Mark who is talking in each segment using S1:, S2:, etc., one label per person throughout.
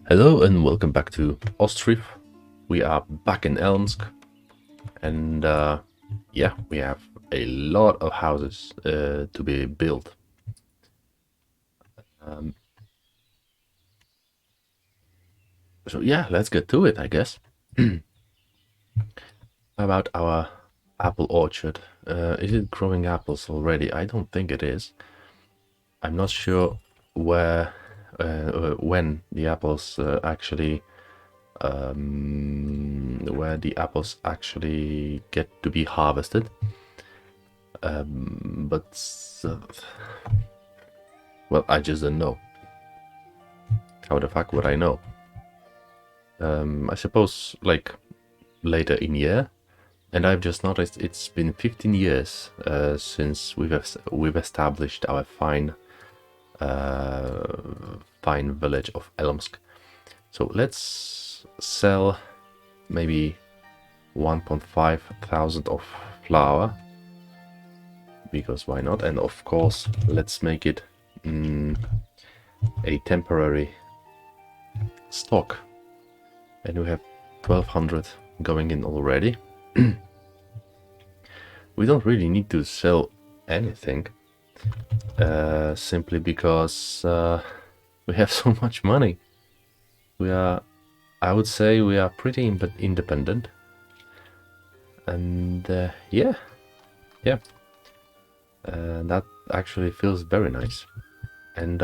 S1: Hello and welcome back to Ostriv. We are back in Elmsk, and yeah, we have a lot of houses to be built. So yeah, let's get to it, I guess. About our apple orchard. Is it growing apples already? I don't think it is. I'm not sure where, when the apples where the apples actually get to be harvested. But well, I just don't know. How the fuck would I know? I suppose like later in year, and I've just noticed it's been 15 years since we've established our fine village of Elmsk. So let's sell maybe 1.5 thousand of flour, because why not? And of course, let's make it a temporary stock, and we have 1200 going in already. We don't really need to sell anything, simply because we have so much money. I would say we are pretty independent, and yeah, that actually feels very nice. And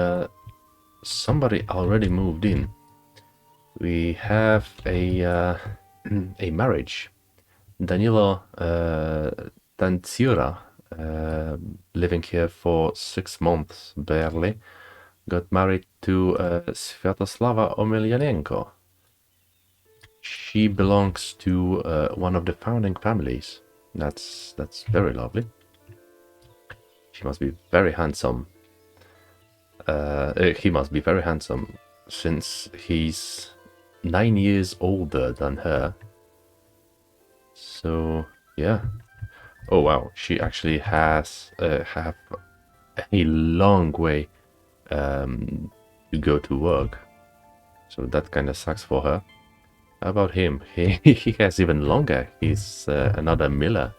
S1: somebody already moved in. We have a a marriage. Danilo Tanciura, living here for 6 months barely, got married to Sviatoslava Omelianenko. She belongs to one of the founding families. That's very lovely. She must be very handsome. He must be very handsome, since he's 9 years older than her. So yeah. Oh wow, she actually has have a long way to go to work. So that kind of sucks for her. How about him? He has even longer. He's another miller.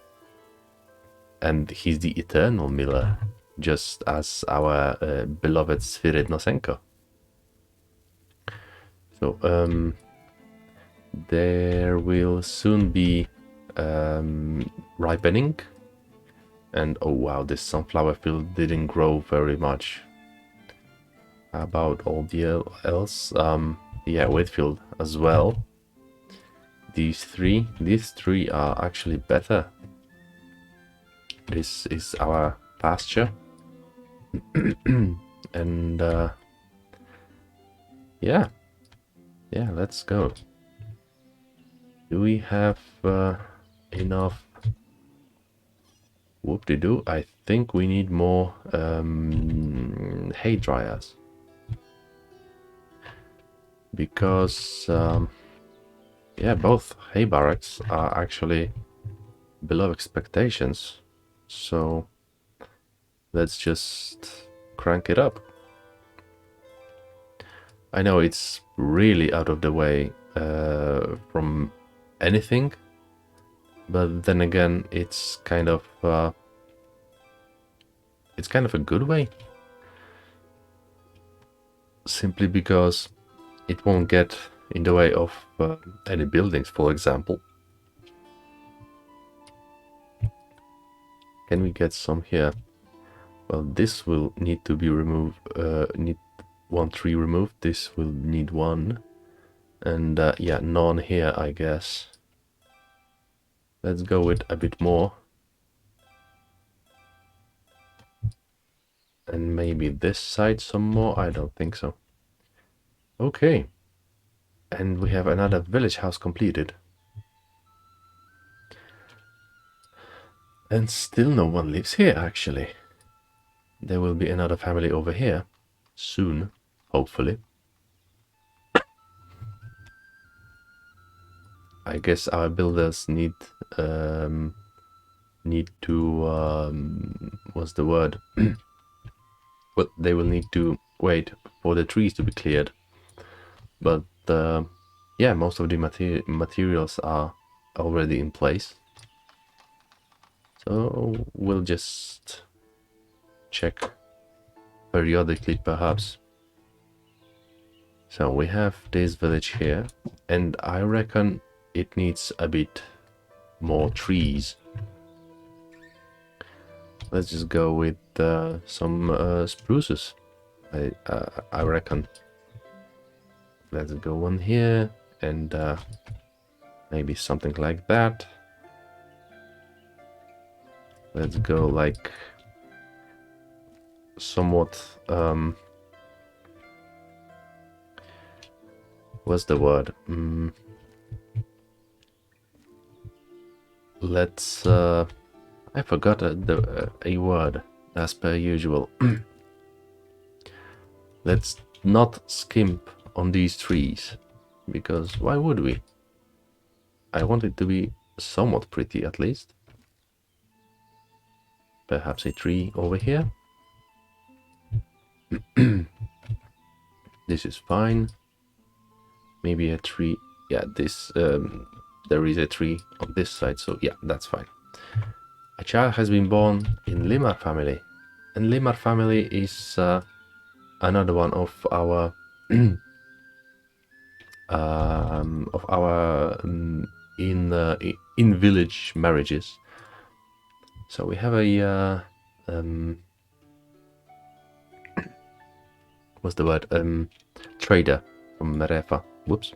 S1: And he's the eternal miller, just as our beloved Sviridnosenko. So there will soon be ripening. And oh wow, this sunflower field didn't grow very much. How about all the else? Yeah, Whitfield as well. These three are actually better. This is our pasture. And yeah, let's go. Do we have enough? Whoop-de-doo. I think we need more hay dryers, because yeah, both hay barracks are actually below expectations. So let's just crank it up. I know it's really out of the way from anything, but then again, it's kind of a good way, simply because it won't get in the way of any buildings, for example. Can we get some here? Well, this will need to be removed. Need 1 tree removed. This will need 1, and yeah, none here, I guess. Let's go with a bit more, and maybe this side some more. I don't think so. Okay, and we have another village house completed, and still no one lives here. Actually, there will be another family over here soon, hopefully. I guess our builders need to what's the word? Well, they will need to wait for the trees to be cleared. But yeah, most of the materials are already in place. So we'll just check periodically, perhaps. So we have this village here, and I reckon it needs a bit more trees. Let's just go with some spruces. I reckon. Let's go one here, and maybe something like that. Let's go like somewhat what's the word? Let's I forgot a word as per usual. Let's not skimp on these trees, because why would we? I want it to be somewhat pretty at least. Perhaps a tree over here. This is fine. Maybe a tree. Yeah, this there is a tree on this side, so yeah, that's fine. A child has been born in Limar family, and Limar family is another one of our in village marriages. So we have a what's the word? Trader from Merefa. Whoops.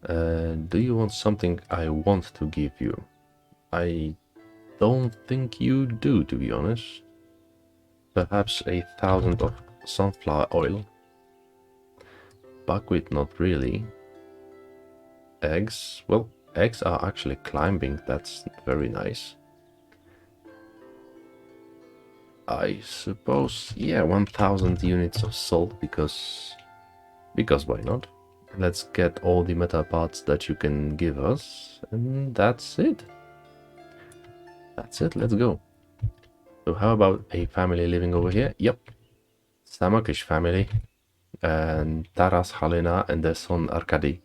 S1: Do you want something I want to give you? I don't think you do, to be honest. Perhaps 1,000 of sunflower oil. Buckwheat, not really. Eggs, well, eggs are actually climbing, that's very nice. I suppose, yeah, 1,000 units of salt, because why not? Let's get all the metal parts that you can give us, and that's it. That's it, let's go. So how about a family living over here? Yep. Samakish family. And Taras, Halina, and their son Arkady.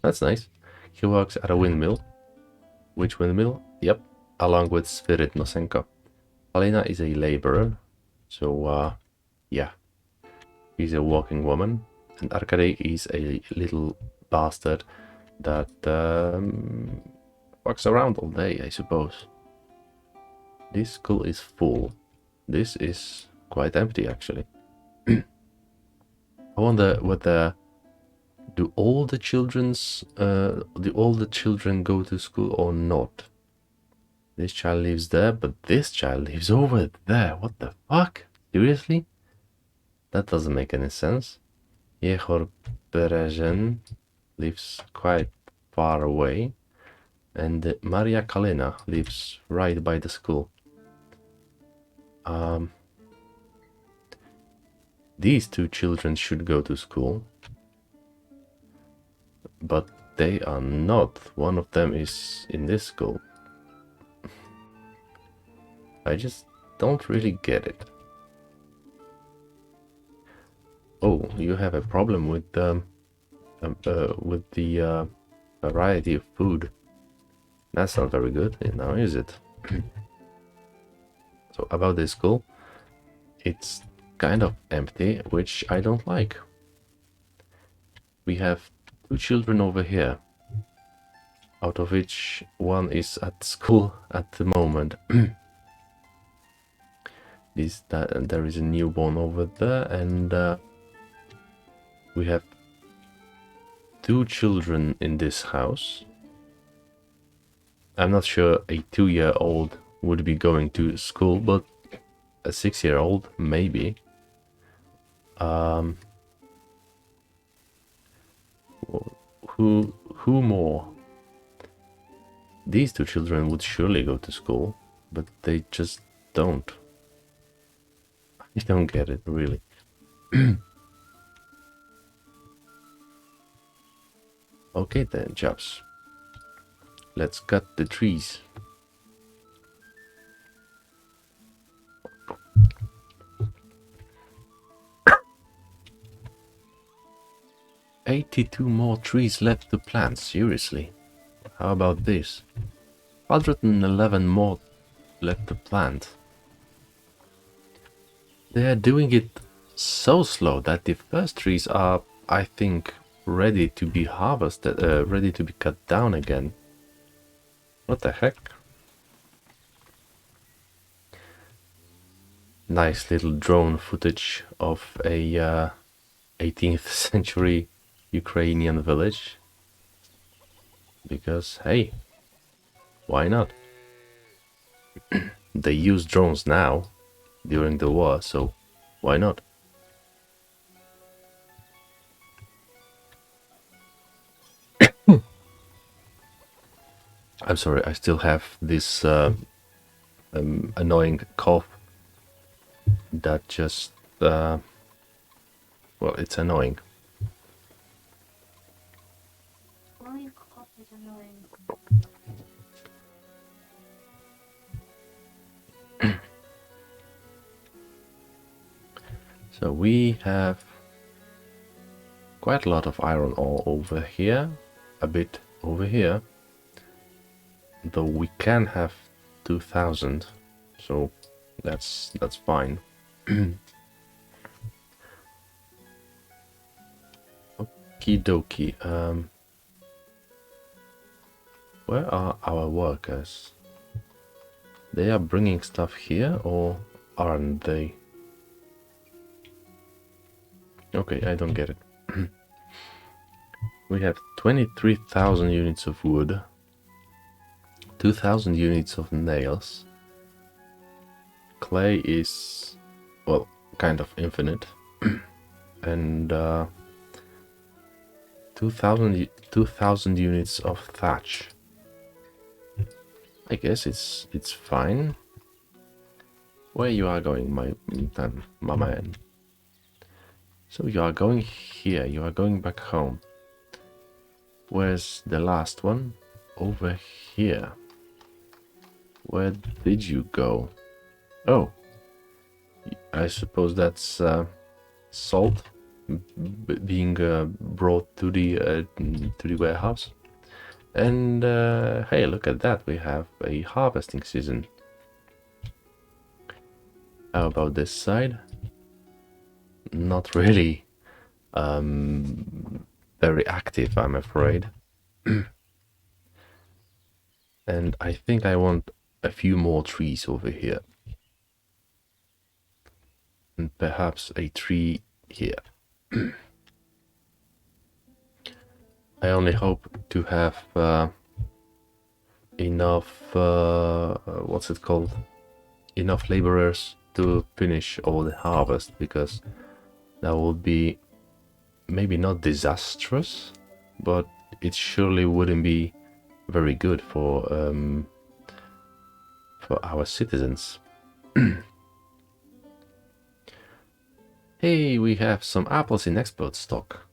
S1: That's nice. He works at a windmill. Which windmill? Yep. Along with Spirit Nosenko. Halina is a laborer. So, yeah. He's a walking woman. And Arkady is a little bastard that walks around all day, I suppose. This school is full. This is quite empty, actually. I wonder whether do all the children go to school or not? This child lives there, but this child lives over there. What the fuck? Seriously? That doesn't make any sense. Yehor Berezen lives quite far away, and Maria Kalina lives right by the school. These two children should go to school, but they are not. One of them is in this school. I just don't really get it. Oh, you have a problem with the variety of food. That's not very good, now is it? So about this school, it's kind of empty, which I don't like. We have two children over here, out of which one is at school at the moment. There is a newborn over there, and we have two children in this house. I'm not sure a 2-year-old would be going to school, but a 6-year-old maybe. Who more? These two children would surely go to school, but they just don't. I don't get it, really. Okay then, chaps. Let's cut the trees. 82 more trees left to plant, seriously. How about this? 111 more left to plant. They are doing it so slow that the first trees are, I think, ready to be harvested, ready to be cut down again. What the heck? Nice little drone footage of a 18th century Ukrainian village. Because, hey, why not? They use drones now during the war, so why not? I'm sorry, I still have this annoying cough that just, well, it's annoying.
S2: Annoying cough is annoying.
S1: So we have quite a lot of iron ore over here, a bit over here, though we can have 2000, so that's fine. Okie dokie. Where are our workers? They are bringing stuff here, or aren't they? Okay, I don't get it. We have 23,000 units of wood, 2,000 units of nails. Clay is, well, kind of infinite. And 2,000 units of thatch. I guess it's fine. Where you are going, my man? So you are going here, you are going back home. Where's the last one? Over here. Where did you go? Oh, I suppose that's salt being brought to the warehouse. And hey, look at that, we have a harvesting season. How about this side? Not really very active, I'm afraid. And I think I want a few more trees over here. And perhaps a tree here. I only hope to have enough, what's it called? Enough laborers to finish all the harvest, because that would be maybe not disastrous, but it surely wouldn't be very good for our citizens. Hey, we have some apples in export stock.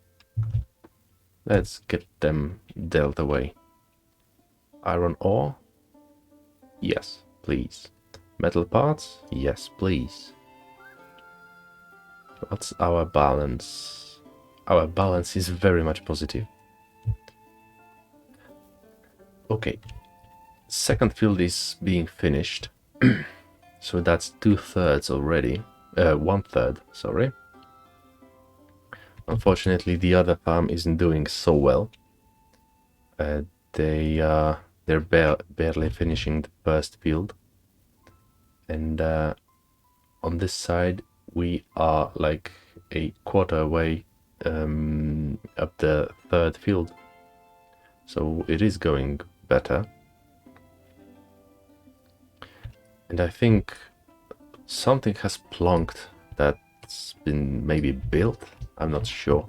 S1: Let's get them dealt away. Iron ore? Yes, please. Metal parts? Yes, please. What's our balance? Our balance is very much positive. Okay. Second field is being finished. So that's 2/3 already. 1/3, sorry. Unfortunately, the other farm isn't doing so well. They're barely finishing the first field. And on this side, we are like a quarter away up the third field. So it is going better. And I think something has plonked that's been maybe built. I'm not sure.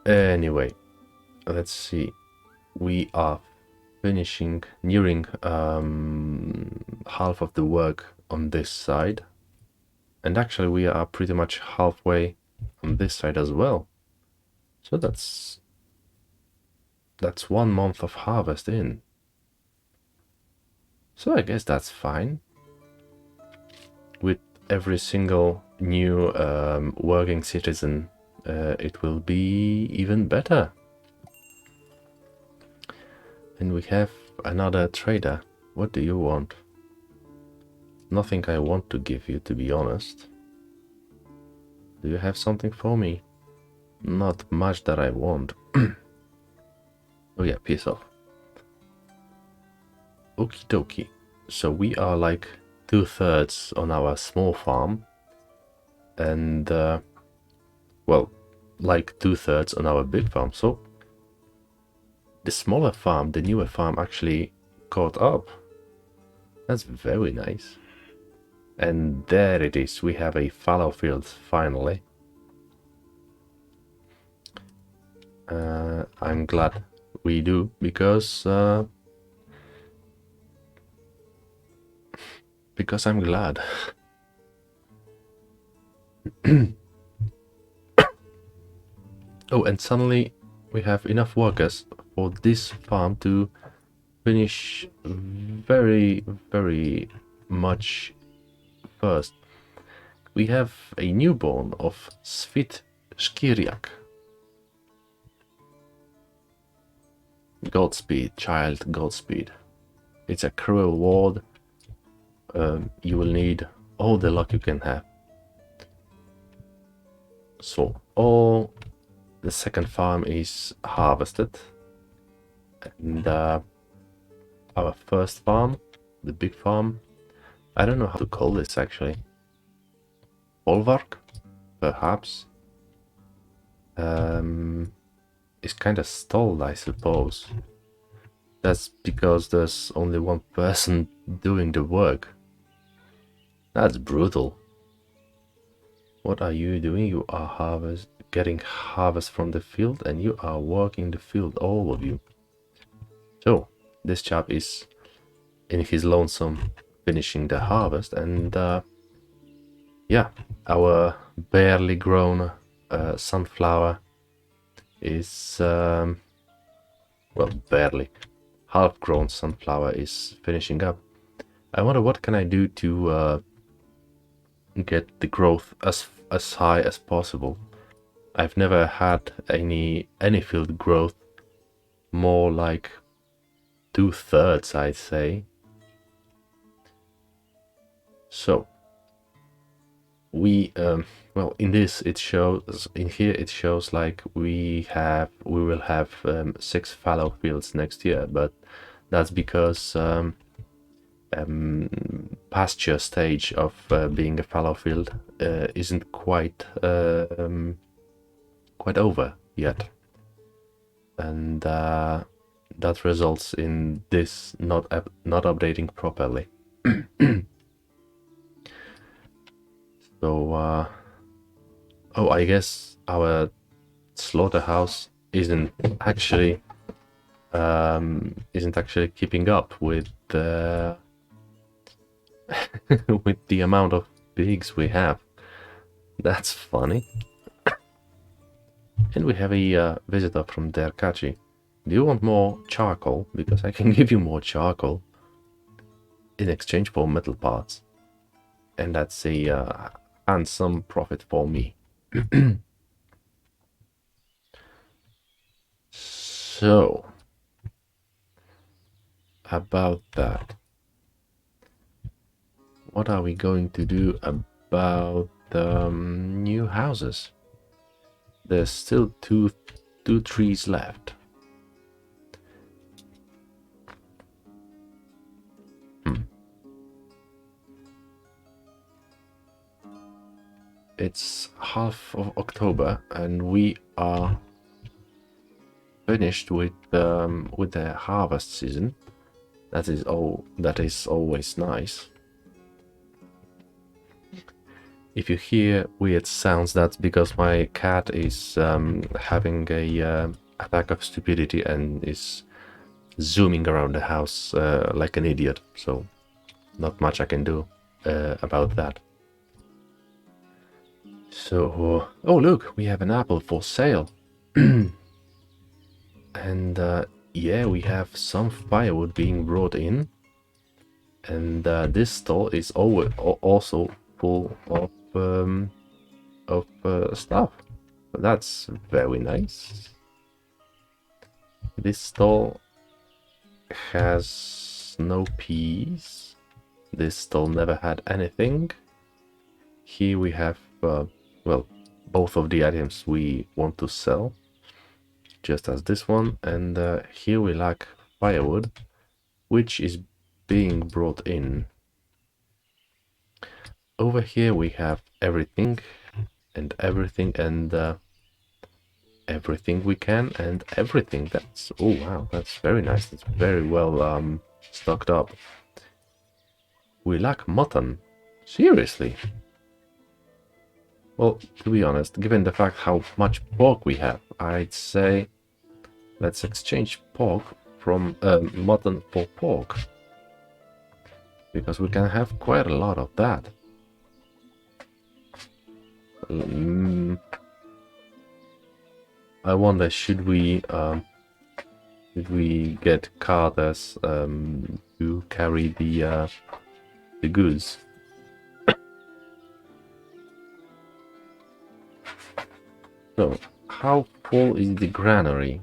S1: Anyway, let's see. We are nearing half of the work on this side. And actually we are pretty much halfway on this side as well. So that's 1 month of harvest in. So I guess that's fine. With every single new working citizen, it will be even better. And we have another trader. What do you want? Nothing I want to give you, to be honest. Do you have something for me? Not much that I want. Oh yeah, piss off. Okie dokie. So we are like 2/3 on our small farm. And, well, like 2/3 on our big farm. So the smaller farm, the newer farm, actually caught up. That's very nice. And there it is. We have a fallow field finally. I'm glad we do, because I'm glad. Oh, and suddenly we have enough workers for this farm to finish very, very much first. We have a newborn of Svit Shkiriak. Godspeed, child, Godspeed. It's a cruel world. You will need all the luck you can have. So, all the second farm is harvested. And our first farm, the big farm, I don't know how to call this actually. Folvark, perhaps. Is kind of stalled, I suppose. That's because there's only one person doing the work. That's brutal. What are you doing? You are getting harvest from the field, and you are working the field, all of you. So this chap is in his lonesome finishing the harvest, and yeah, our barely grown sunflower is well, barely half-grown sunflower is finishing up. I wonder what can I do to get the growth as high as possible. I've never had any field growth more like 2/3, I'd say. So we well, in this it shows, in here it shows like we will have 6 fallow fields next year, but that's because pasture stage of being a fallow field isn't quite over yet, and that results in this not updating properly. So oh, I guess our slaughterhouse isn't actually keeping up with the with the amount of pigs we have. That's funny. And we have a visitor from Derkachi. Do you want more charcoal? Because I can give you more charcoal in exchange for metal parts. And that's a handsome profit for me. So, about that. What are we going to do about the new houses? There's still two trees left. It's half of October, and we are finished with the harvest season. That is always nice. If you hear weird sounds, that's because my cat is having a attack of stupidity and is zooming around the house like an idiot. So not much I can do about that. So, oh look, we have an apple for sale. And yeah, we have some firewood being brought in. And this store is also full of stuff. That's very nice. This stall has no peas. This stall never had anything. Here we have, well, both of the items we want to sell, just as this one. And here we lack firewood, which is being brought in. Over here we have everything and everything and everything we can and everything. That's, oh wow, that's very nice. It's very well stocked up. We lack mutton. Seriously? Well, to be honest, given the fact how much pork we have, I'd say let's exchange pork from mutton for pork, because we can have quite a lot of that. I wonder, should we get carters to carry the goods? So, how full is the granary?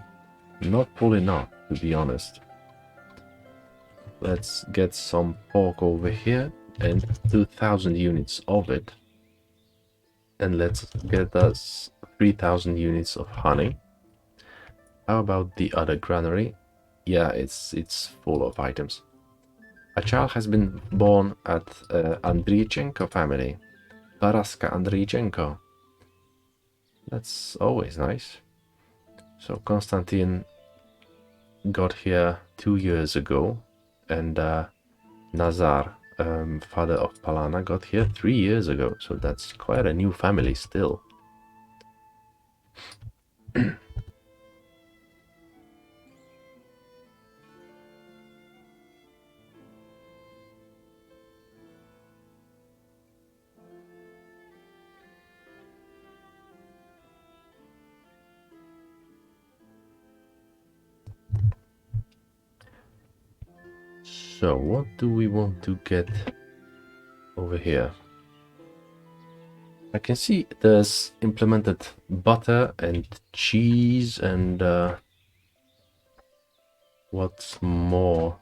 S1: Not full enough, to be honest. Let's get some pork over here and 2,000 units of it. And let's get us 3,000 units of honey. How about the other granary? Yeah, it's full of items. A child has been born at Andreychenko family. Paraska Andreychenko. That's always nice. So Konstantin got here 2 years ago, and Nazar, father of Palana, got here 3 years ago. So that's quite a new family still. So what do we want to get over here? I can see there's implemented butter and cheese and what's more?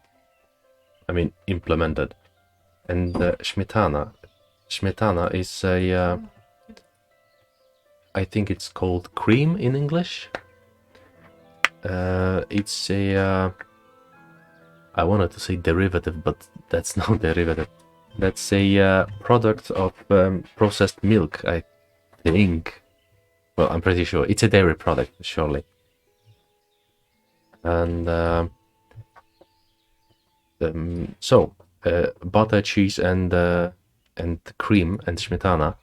S1: I mean, implemented. And smetana. Smetana is a, I think it's called cream in English. It's a, I wanted to say derivative, but that's not derivative. That's a product of processed milk, I think. Well, I'm pretty sure. It's a dairy product, surely. And so, butter, cheese, and cream and smetana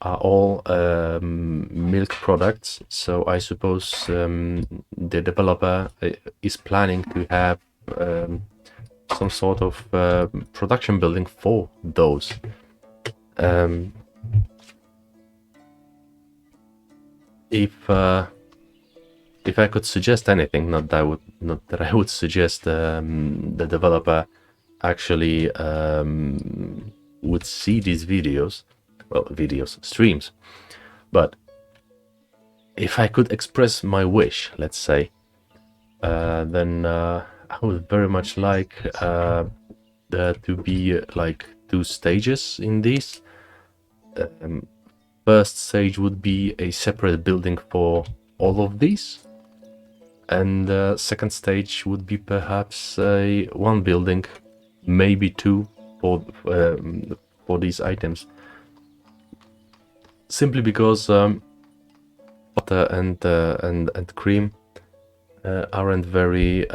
S1: are all milk products. So I suppose the developer is planning to have some sort of production building for those. If I could suggest anything, not that I would suggest the developer actually would see these videos, well, streams, but if I could express my wish, let's say, then I would very much like there to be like 2 stages in this. First stage would be a separate building for all of these, and second stage would be perhaps one building, maybe 2 for these items. Simply because butter and cream aren't very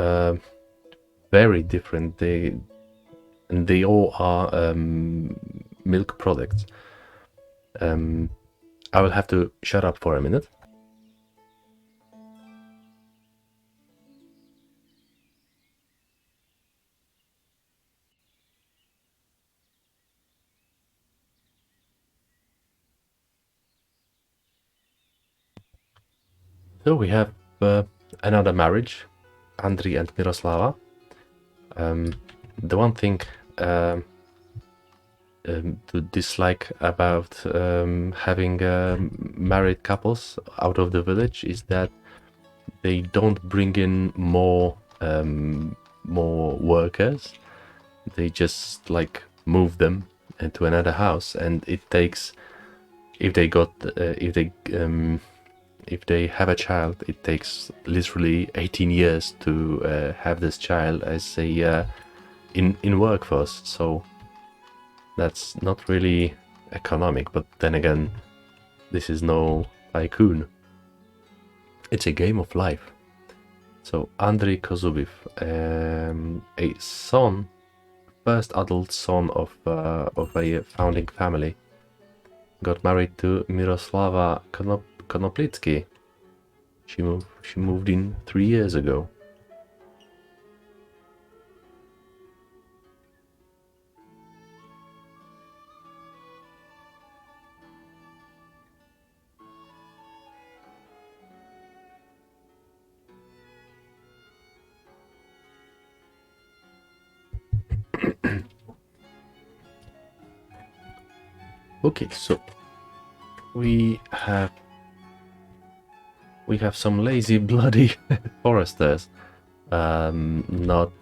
S1: different. They all are milk products. I will have to shut up for a minute. So we have another marriage, Andriy and Miroslava. The one thing to dislike about having married couples out of the village is that they don't bring in more workers. They just like move them into another house, and it takes, if they got if they have a child, it takes literally 18 years to have this child as a in workforce. So that's not really economic. But then again, this is no tycoon. It's a game of life. So Andrei Kozubiv, a son, first adult son of a founding family, got married to Miroslava Konoplitsky. She moved in 3 years ago. Okay, so we have some lazy bloody foresters, not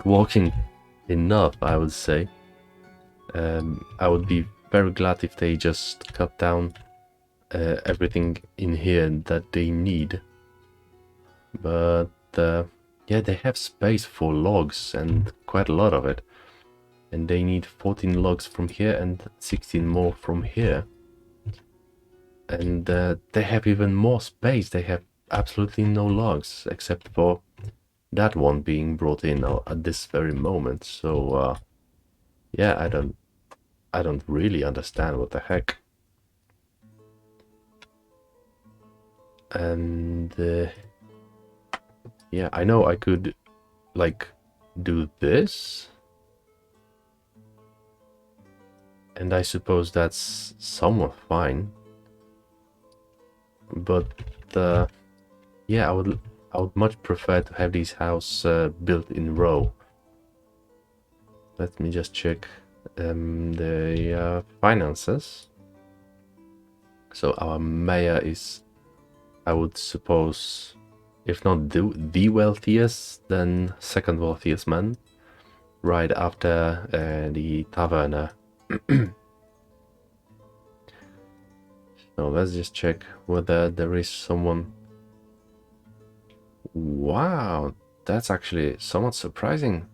S1: walking enough, I would say. I would be very glad if they just cut down everything in here that they need. But yeah, they have space for logs, and quite a lot of it. And they need 14 logs from here and 16 more from here. And they have even more space. They have absolutely no logs, except for that one being brought in at this very moment. So yeah, I don't really understand what the heck. And yeah, I know I could like do this, and I suppose that's somewhat fine. But yeah, I would much prefer to have these houses built in row. Let me just check the finances. So our mayor is, I would suppose, if not the wealthiest, then second wealthiest man, right after the taverner. So let's just check whether there is someone. Wow, that's actually somewhat surprising.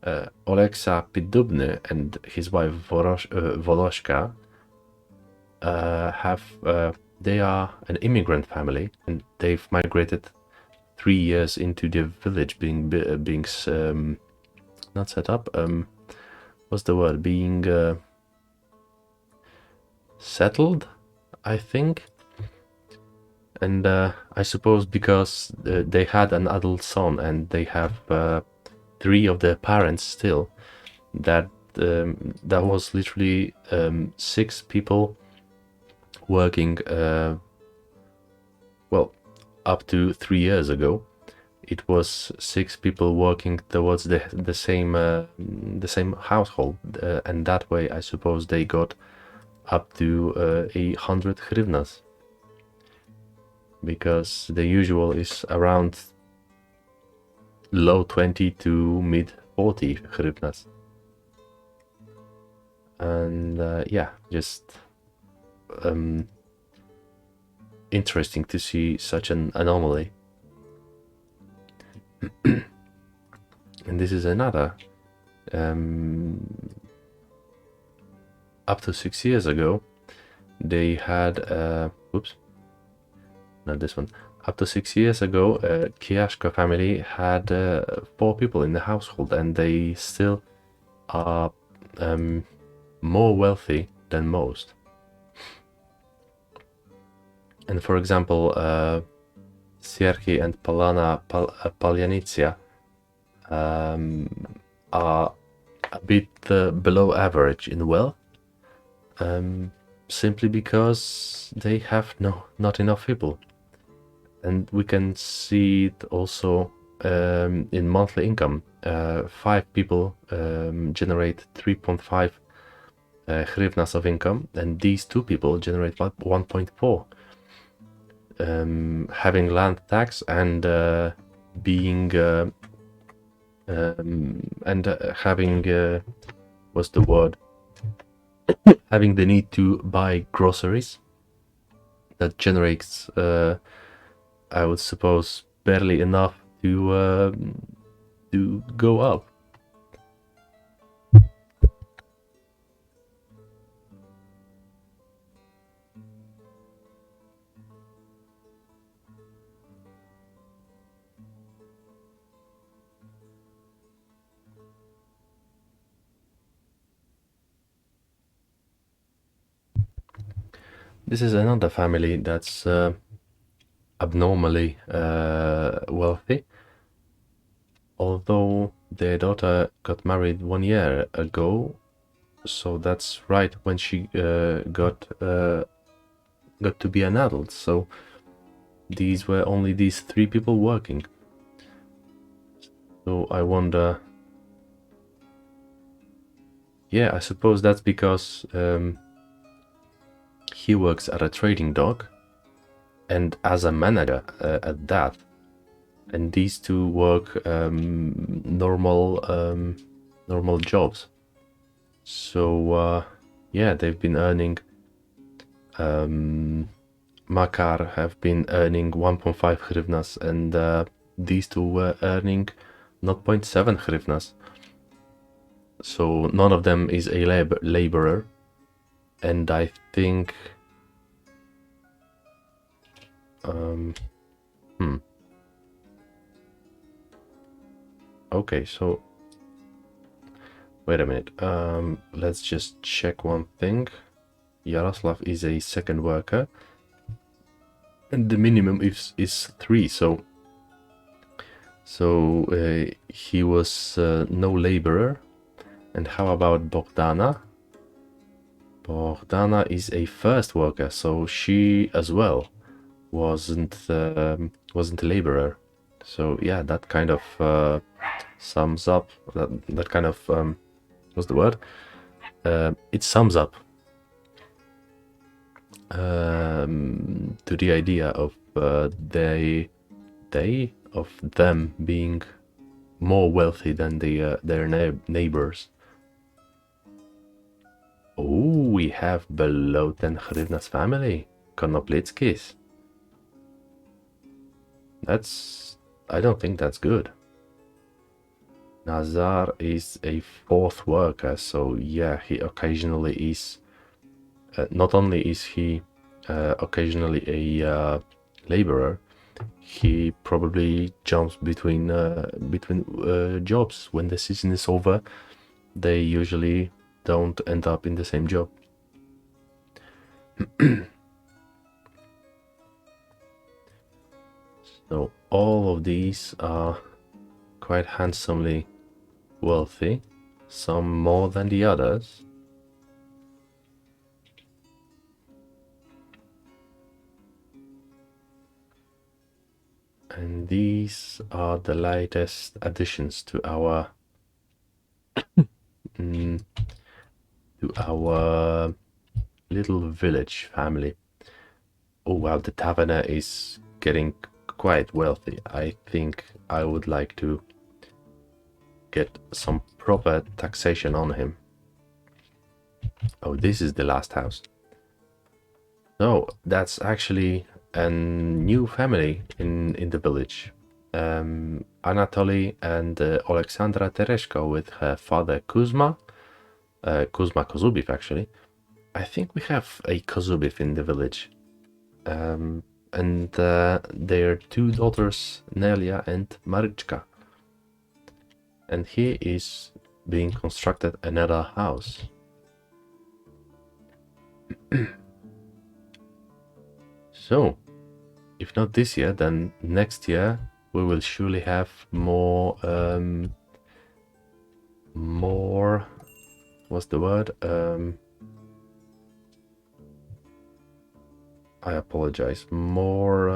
S1: Oleksa Pidubny and his wife Voloshka they are an immigrant family, and they've migrated 3 years into the village, being not set up. What's the word? Being settled, I think. And I suppose because they had an adult son and they have 3 of their parents still, that was literally 6 people working. Well, up to 3 years ago, it was 6 people working towards the same household, and that way I suppose they got up to 100 hryvnias, because the usual is around low 20 to mid 40 hryvnias. And yeah, just interesting to see such an anomaly. And this is another. Up to 6 years ago, they had whoops, not this one. Up to 6 years ago, Kiashko family had 4 people in the household, and they still are more wealthy than most. And for example, Sierki and Palana Paljanicia are a bit below average in wealth, simply because they have not enough people. And we can see it also in monthly income. 5 people generate 3.5 hryvnias of income, and these 2 people generate 1.4. Having land tax and being having what's the word? Having the need to buy groceries, that generates, I would suppose, barely enough to go up. This is another family that's abnormally wealthy, although their daughter got married 1 year ago, so that's right when she got to be an adult. So these were only these 3 people working. So I wonder. Yeah, I suppose that's because he works at a trading dock and as a manager at that, and these 2 work normal jobs. So yeah, they've been earning. Makar have been earning 1.5 hryvnias, and these 2 were earning 0.7 hryvnias. So none of them is a laborer, and I think okay, so wait a minute. Let's just check one thing. Yaroslav is a second worker, and the minimum is 3. So he was no laborer. And how about Bogdana? Bogdana is a first worker, so she as well wasn't a laborer. So yeah, that kind of sums up that kind of what's the word? It sums up to the idea of them being more wealthy than their neighbors. Oh, we have below 10 hryvnias family, Konoplitskis. I don't think that's good. Nazar is a 4th worker, so yeah, he occasionally is. Not only is he occasionally a laborer, he probably jumps between jobs. When the season is over, they usually don't end up in the same job. So all of these are quite handsomely wealthy, some more than the others. And these are the latest additions to our little village family. Oh wow, the taverner is getting quite wealthy. I think I would like to get some proper taxation on him. Oh, this is the last house. So that's actually a new family in the village. Anatoly and Alexandra Tereshko with her father Kuzma. Kuzma Kozubiv, actually. I think we have a Kozubiv in the village. And their 2 daughters, Nelia and Marichka. And here is being constructed another house. So, if not this year, then next year we will surely have more, what's the word? I apologize. More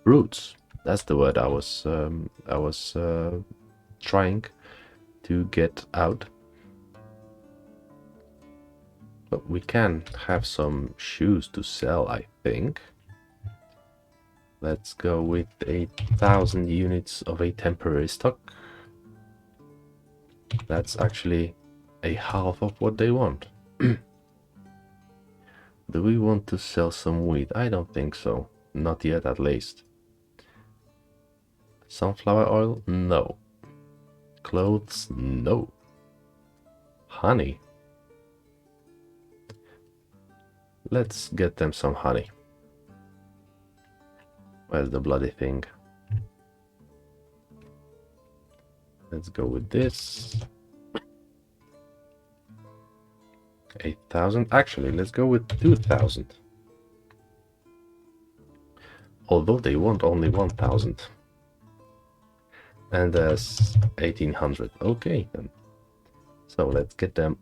S1: roots. That's the word I was trying to get out. But we can have some shoes to sell, I think. Let's go with 8,000 units of a temporary stock. That's actually a half of what they want. Do we want to sell some wheat? I don't think so. Not yet, at least. Sunflower oil? No. Clothes? No. Honey? Let's get them some honey. Where's the bloody thing? Let's go with this. 8,000. Actually, let's go with 2,000. Although they want only 1,000. And there's 1,800. Okay, then. So let's get them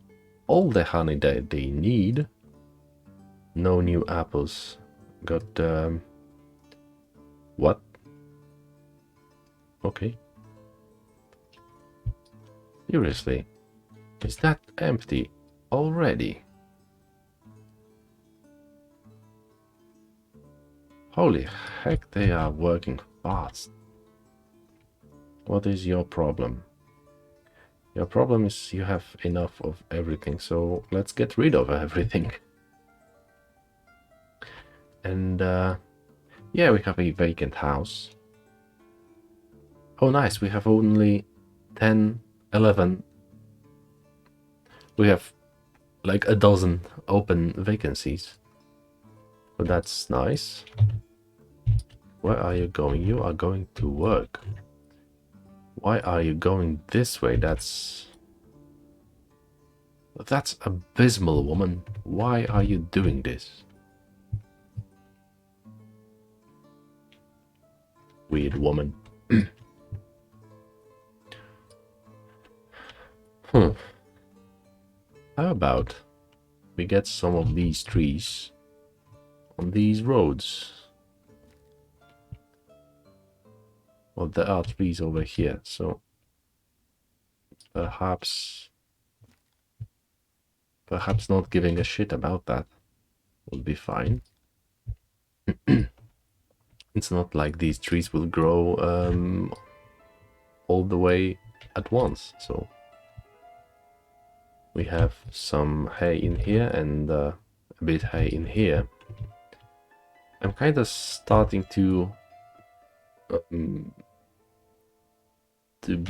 S1: all the honey that they need. No new apples. Got, what? Okay. Seriously? Is that empty already? Holy heck, they are working fast. What is your problem? Your problem is you have enough of everything, so let's get rid of everything. And yeah, we have a vacant house. Oh nice, we have only 10, 11. We have like a dozen open vacancies. So that's nice. Where are you going? You are going to work. Why are you going this way? That's abysmal, woman. Why are you doing this? Weird woman. How about we get some of these trees on these roads? Well, there are trees over here, so perhaps not giving a shit about that would be fine. It's not like these trees will grow all the way at once, so we have some hay in here and a bit hay in here. I'm kind of starting to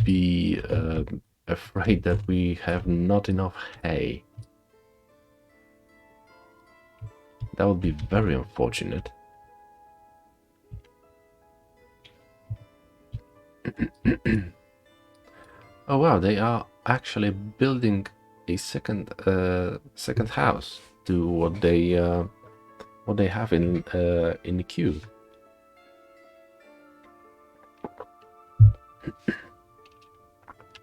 S1: be afraid that we have not enough hay. That would be very unfortunate. Oh wow, they are actually building a second house to what they have in the queue.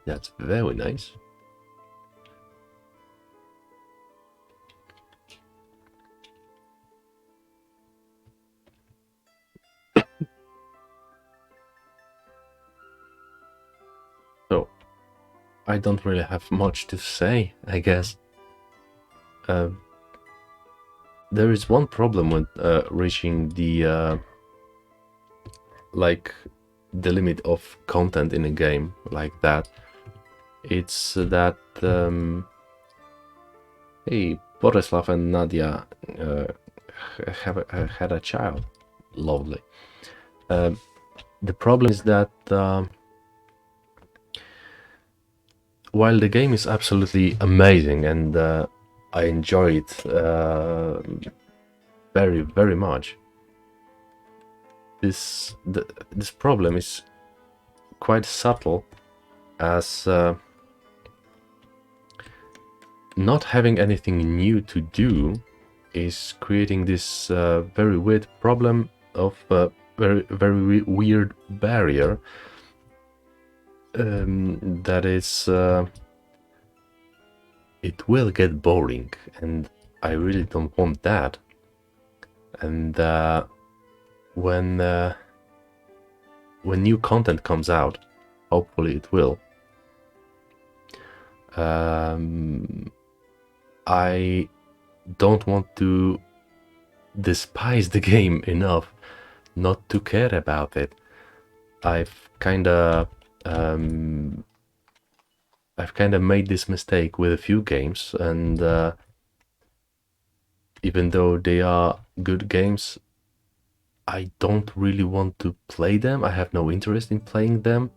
S1: That's very nice. So, I don't really have much to say, I guess. There is one problem with reaching the like the limit of content in a game like that. It's that hey, Borislav and Nadia had a child. Lovely. The problem is that while the game is absolutely amazing and I enjoy it very, very much, this problem is quite subtle, as not having anything new to do is creating this very weird problem of very weird barrier that is it will get boring, and I really don't want that. And when when new content comes out, hopefully it will, I don't want to despise the game enough not to care about it. I've kind of made this mistake with a few games, and even though they are good games, I don't really want to play them. I have no interest in playing them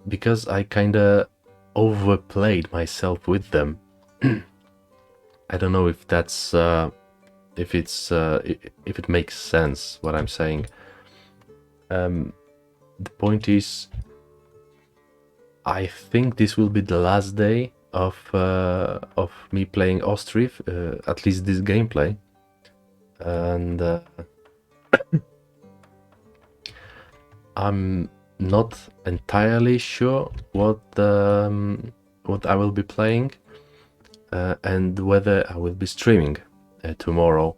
S1: because I kind of overplayed myself with them. I don't know if that's if it makes sense what I'm saying. The point is, I think this will be the last day of me playing Ostriv, at least this gameplay, and I'm not entirely sure what I will be playing and whether I will be streaming tomorrow,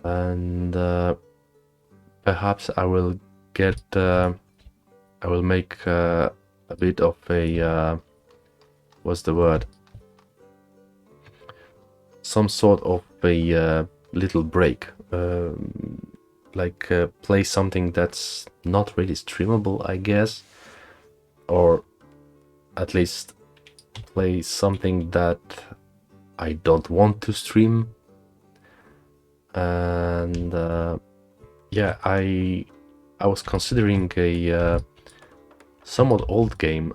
S1: and perhaps I will get I will make a bit of a what's the word? Some sort of a little break, like play something that's not really streamable, I guess, or at least play something that I don't want to stream. And yeah, I was considering a somewhat old game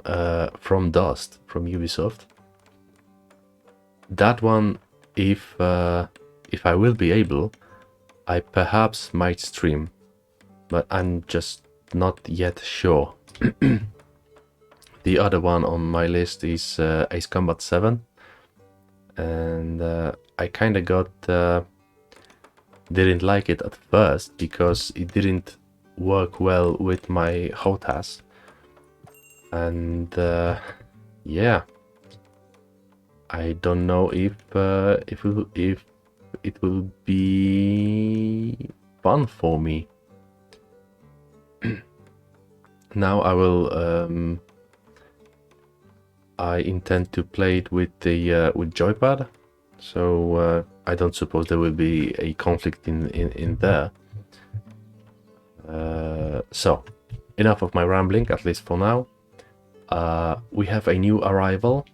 S1: from Dust, from Ubisoft. That one, if I will be able, I perhaps might stream, but I'm just not yet sure. The other one on my list is Ace Combat 7, and I kind of didn't like it at first because it didn't work well with my HOTAS, and yeah, I don't know if it will be fun for me. Now I intend to play it with the with joypad, so I don't suppose there will be a conflict in there. So enough of my rambling, at least for now. We have a new arrival,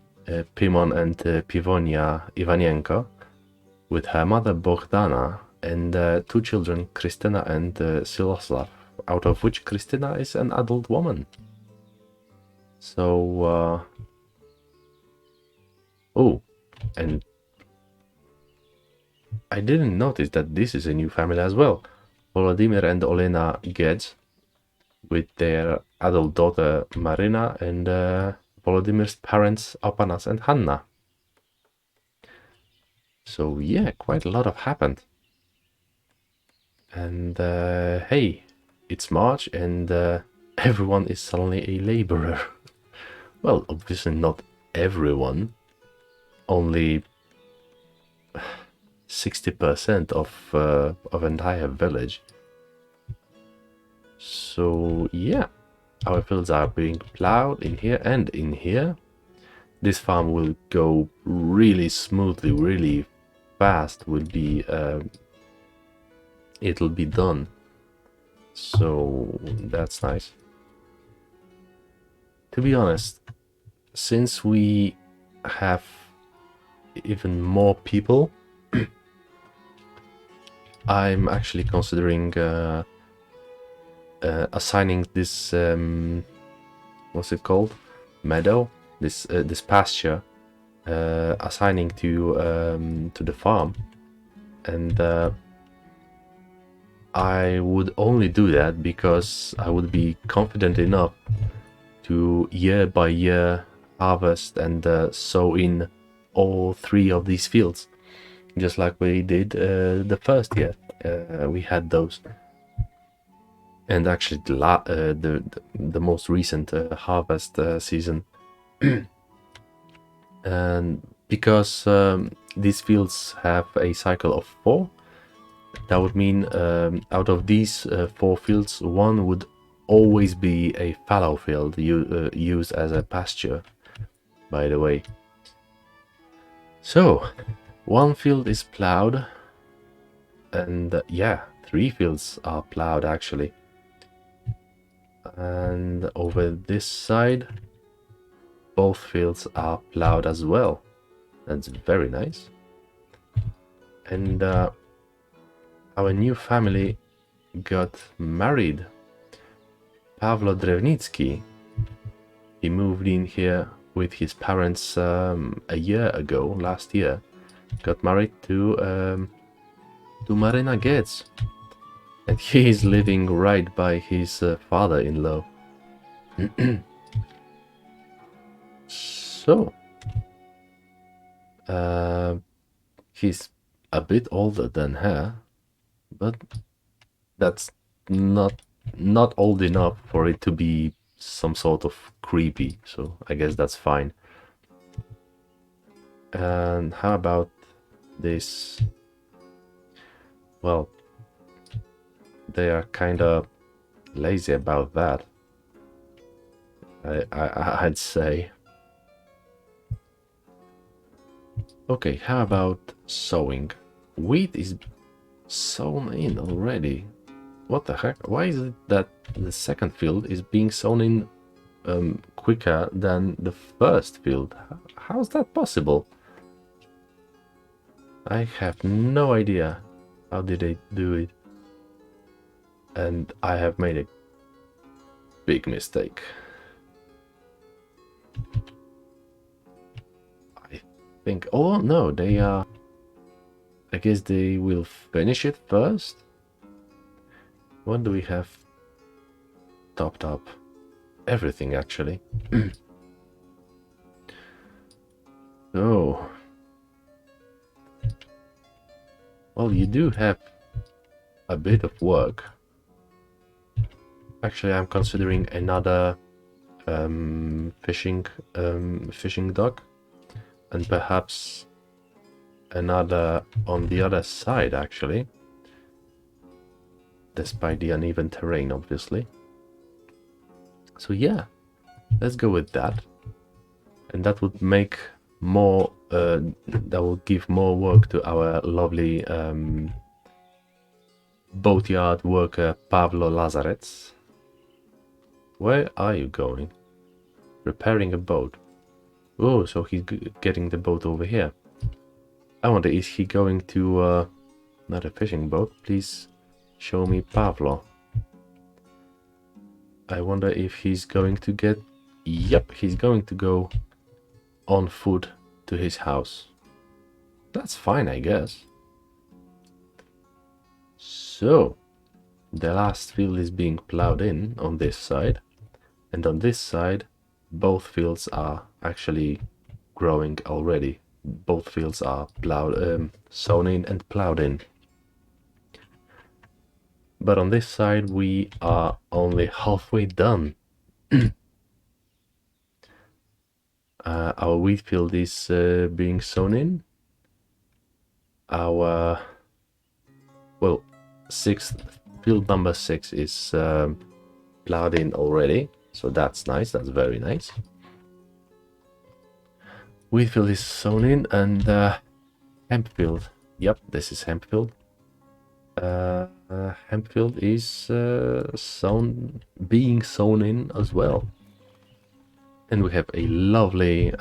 S1: Pimon and Pivonia Ivanenko, with her mother Bogdana and two children, Kristina and Siloslav, out of which Kristina is an adult woman. So, oh, and I didn't notice that this is a new family as well. Volodymyr and Olena Gedz, with their adult daughter Marina and Volodymyr's parents Opanas and Hanna. So yeah, quite a lot have happened. And hey, it's March and everyone is suddenly a laborer. Well, obviously not everyone, only 60% of entire village. So yeah, our fields are being plowed in here and in here. This farm will go really smoothly, really fast. Will be it'll be done. So that's nice. To be honest, since we have even more people, I'm actually considering assigning this what's it called, meadow, this pasture, assigning to the farm, and I would only do that because I would be confident enough to year by year harvest and sow in all 3 of these fields, just like we did the first year we had those. And actually the most recent harvest season. And because these fields have a cycle of 4, that would mean out of these 4 fields, one would always be a fallow field used as a pasture, by the way. So, one field is plowed, and yeah, 3 fields are plowed actually. And over this side, both fields are plowed as well. That's very nice. And our new family got married. Pavlo Drevnitsky, he moved in here with his parents a year ago, last year. Got married to Marina Getz. And he is living right by his father-in-law. So, he's a bit older than her, but that's not old enough for it to be some sort of creepy, so I guess that's fine. And how about this? Well, they are kind of lazy about that, I'd say. Okay, how about sowing? Wheat is sown in already. What the heck? Why is it that the second field is being sown in quicker than the first field? How's that possible? I have no idea. How did they do it? And I have made a big mistake. I think... Oh, no, they are... I guess they will finish it first. What do we have topped up? Everything, actually. Oh. Well, you do have a bit of work. Actually, I'm considering another fishing dock, and perhaps another on the other side, actually, despite the uneven terrain, obviously. So yeah, let's go with that, and that would make more that will give more work to our lovely boatyard worker Pavlo Lazarets. Where are you going? Repairing a boat. Oh, so he's getting the boat over here. I wonder, is he going to not a fishing boat? Please show me Pavlo. I wonder if he's going to get... Yep, he's going to go on foot to his house. That's fine, I guess. So, the last field is being plowed in on this side. And on this side, both fields are actually growing already. Both fields are plowed, sown in and plowed in. But on this side, we are only halfway done. Our wheat field is being sown in. Our, well, field number 6 is plowed in already. So that's nice, that's very nice. Wheat field is sown in, and hemp field. Yep, this is hemp field. Hemp field is being sown in as well. And we have a lovely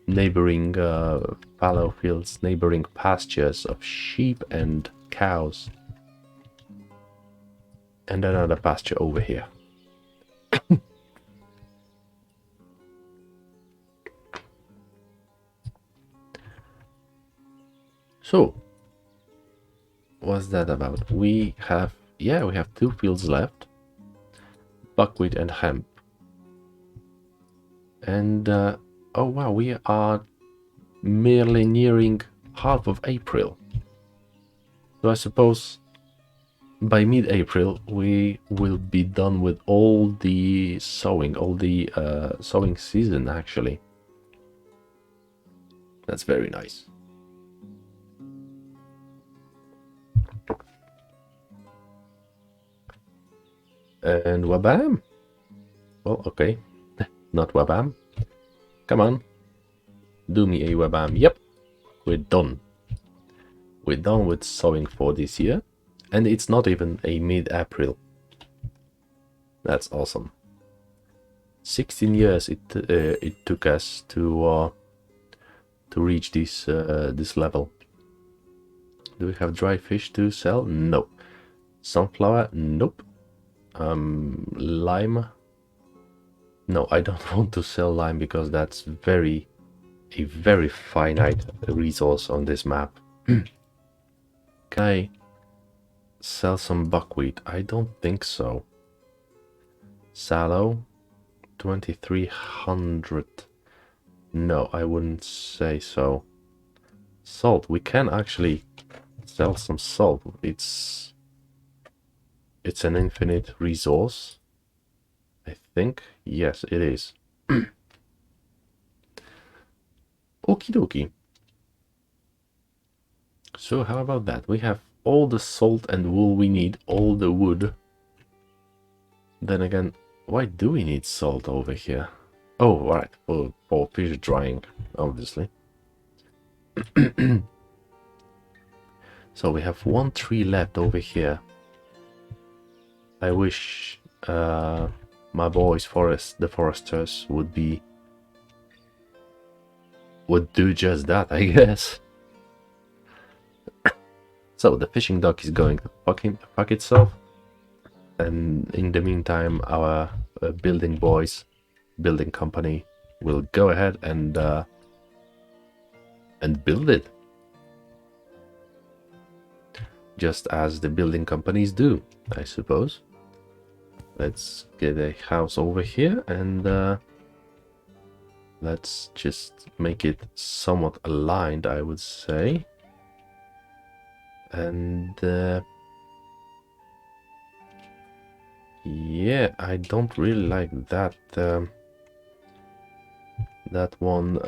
S1: neighboring fallow fields, neighboring pastures of sheep and cows. And another pasture over here. So, what's that about? We have 2 fields left. Buckwheat and hemp. And, oh wow, we are merely nearing half of April. So I suppose by mid-April we will be done with all the sowing, sowing season, actually. That's very nice. And wabam. Well, okay. Not wabam. Come on. Do me a wabam. Yep. We're done. We're done with sowing for this year. And it's not even a mid-April. That's awesome. 16 years it took us to reach this level. Do we have dry fish to sell? No. Sunflower? Nope. Lime? No, I don't want to sell lime because that's a very finite resource on this map. Can I sell some buckwheat? I don't think so. Sallow? 2300. No, I wouldn't say so. Salt. We can actually sell some salt. It's an infinite resource. I think. Yes, it is. Okie dokie. So how about that? We have all the salt and wool we need, all the wood. Then again, why do we need salt over here? Oh, right, for fish drying, obviously. So we have one tree left over here. I wish my boys the foresters would do just that, I guess. So the fishing dock is going to fuck itself, and in the meantime our building company will go ahead and build it, just as the building companies do, I suppose. Let's get a house over here and let's just make it somewhat aligned, I would say. And yeah, I don't really like that that one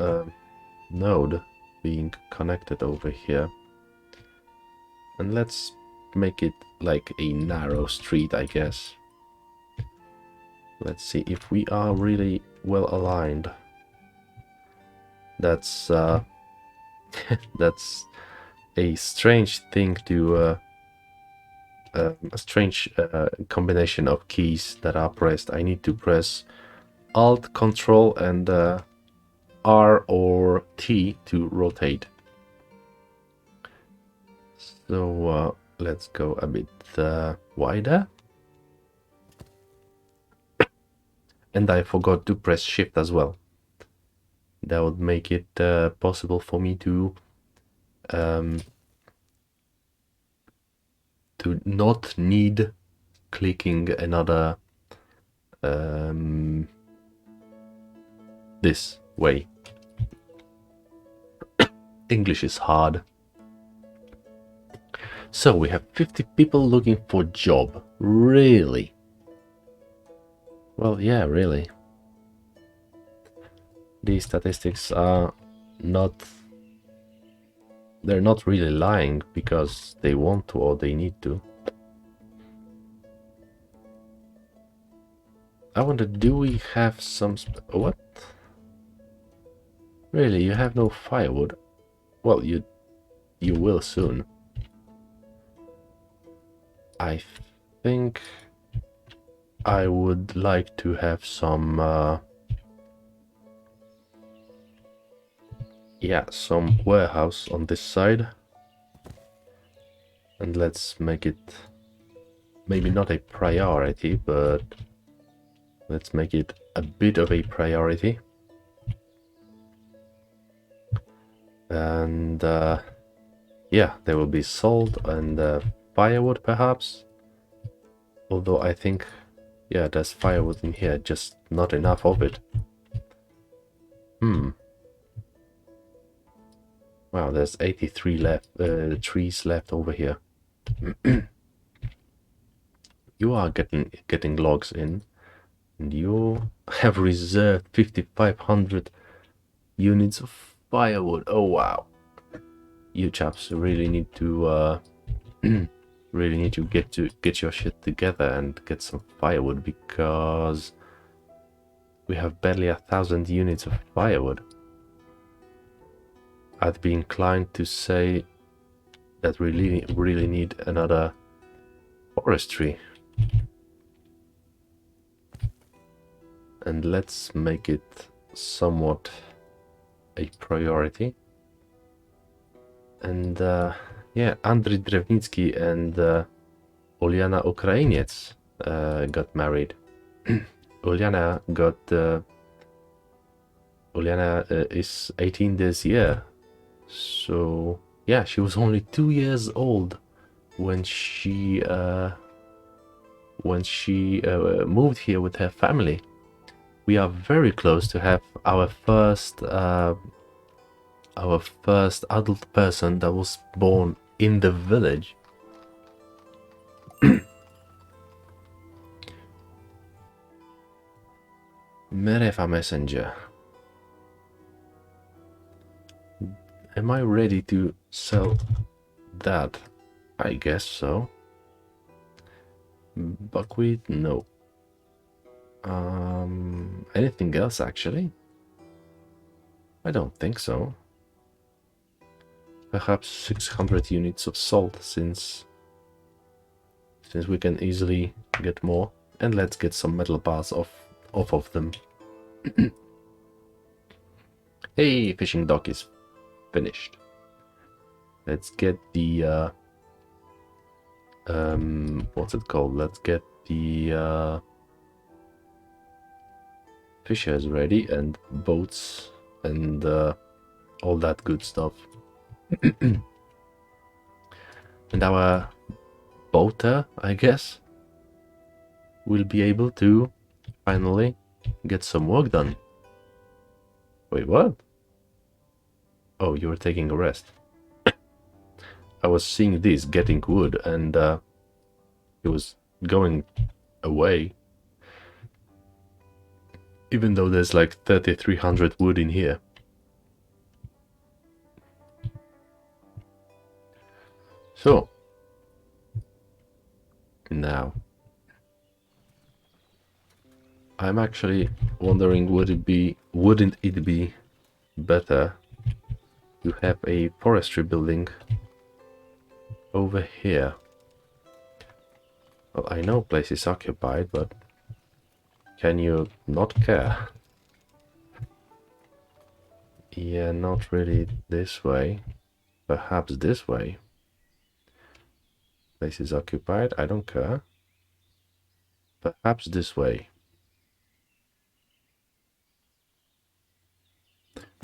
S1: node being connected over here. And let's make it like a narrow street, I guess. Let's see if we are really well aligned. That's that's a strange thing to a strange combination of keys that are pressed. I need to press Alt, Control, and R or T to rotate. So let's go a bit wider. And I forgot to press Shift as well. That would make it possible for me to not need clicking another this way. English is hard. So we have 50 people looking for job. Really? Well, yeah, really. These statistics are not... They're not really lying because they want to or they need to. I wonder, do we have some... What? Really, you have no firewood? Well, you will soon. I think I would like to have some yeah, some warehouse on this side, and let's make it maybe not a priority, but let's make it a bit of a priority. And yeah, there will be salt and firewood perhaps, although I think, yeah, there's firewood in here, just not enough of it. Wow, there's 83 trees left over here. You are getting logs in, and you have reserved 5,500 units of firewood. Oh wow, you chaps really need to really need to get your shit together and get some firewood, because we have barely 1,000 units of firewood. I'd be inclined to say that we really need another forestry. And let's make it somewhat a priority. And yeah, Andriy Drevnitsky and Uliana Ukrainiec got married. Uliana is 18 this year, so yeah, she was only 2 years old when she moved here with her family. We are very close to have our first adult person that was born in the village. Merefa Messenger. Am I ready to sell that? I guess so. Buckwheat? No. Anything else actually? I don't think so. Perhaps 600 units of salt, since we can easily get more. And let's get some metal bars off of them. Hey, fishing dock is finished. Let's get the what's it called? Let's get the fishers ready, and boats, and all that good stuff. And our boater, I guess, will be able to finally get some work done. Wait, what? Oh, you were taking a rest. I was seeing this getting wood, and it was going away. Even though there's like 3,300 wood in here. So, now, I'm actually wondering, wouldn't it be better to have a forestry building over here? Well, I know place is occupied, but can you not care? Yeah, not really this way. Perhaps this way. Place is occupied, I don't care. Perhaps this way.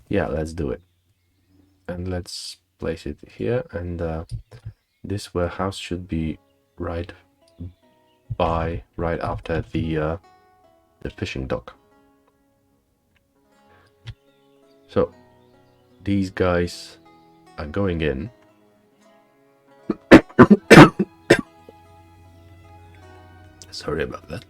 S1: Yeah, let's do it. And let's place it here, and this warehouse should be right after the fishing dock. So these guys are going in. Sorry about that.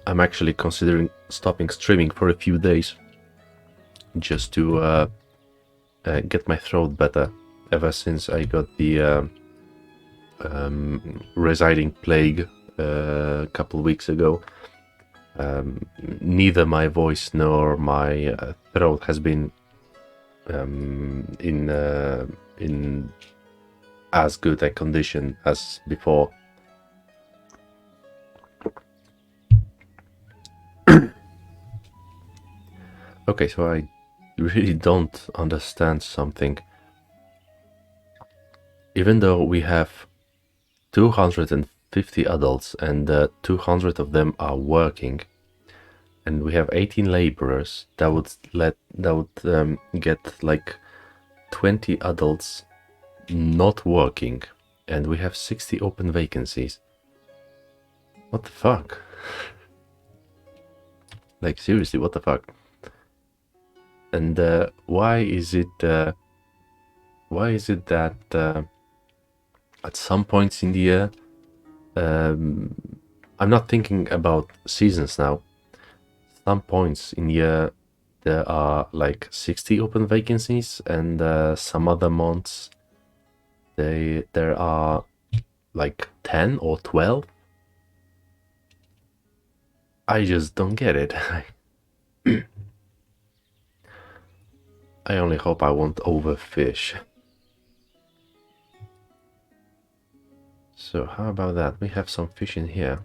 S1: I'm actually considering stopping streaming for a few days, just to get my throat better. Ever since I got the residing plague a couple weeks ago, neither my voice nor my throat has been in as good a condition as before. Okay, so I really don't understand something. Even though we have 250 adults and 200 of them are working, and we have 18 laborers, that would get like 20 adults not working, and we have 60 open vacancies. What the fuck? Like, seriously, what the fuck? And why is it that at some points in the year, I'm not thinking about seasons now. Some points in the year there are like 60 open vacancies, and some other months there are like 10 or 12. I just don't get it. I only hope I won't overfish. So how about that? We have some fish in here.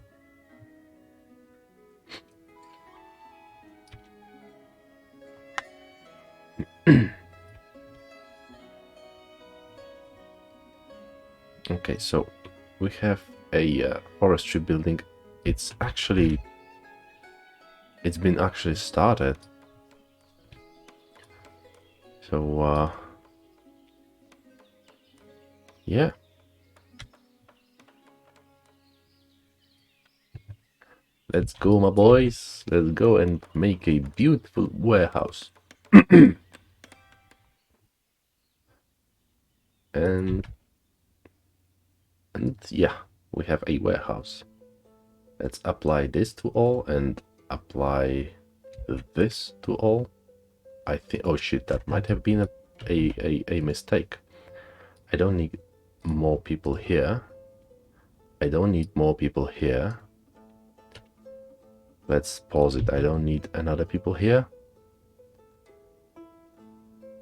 S1: Okay, so we have a forestry building. It's been actually started. So yeah. Let's go, my boys. Let's go and make a beautiful warehouse. and yeah, we have a warehouse. Let's apply this to all and apply this to all. I think, oh shit, that might have been a mistake. I don't need more people here. I don't need more people here. Let's pause it. I don't need another people here.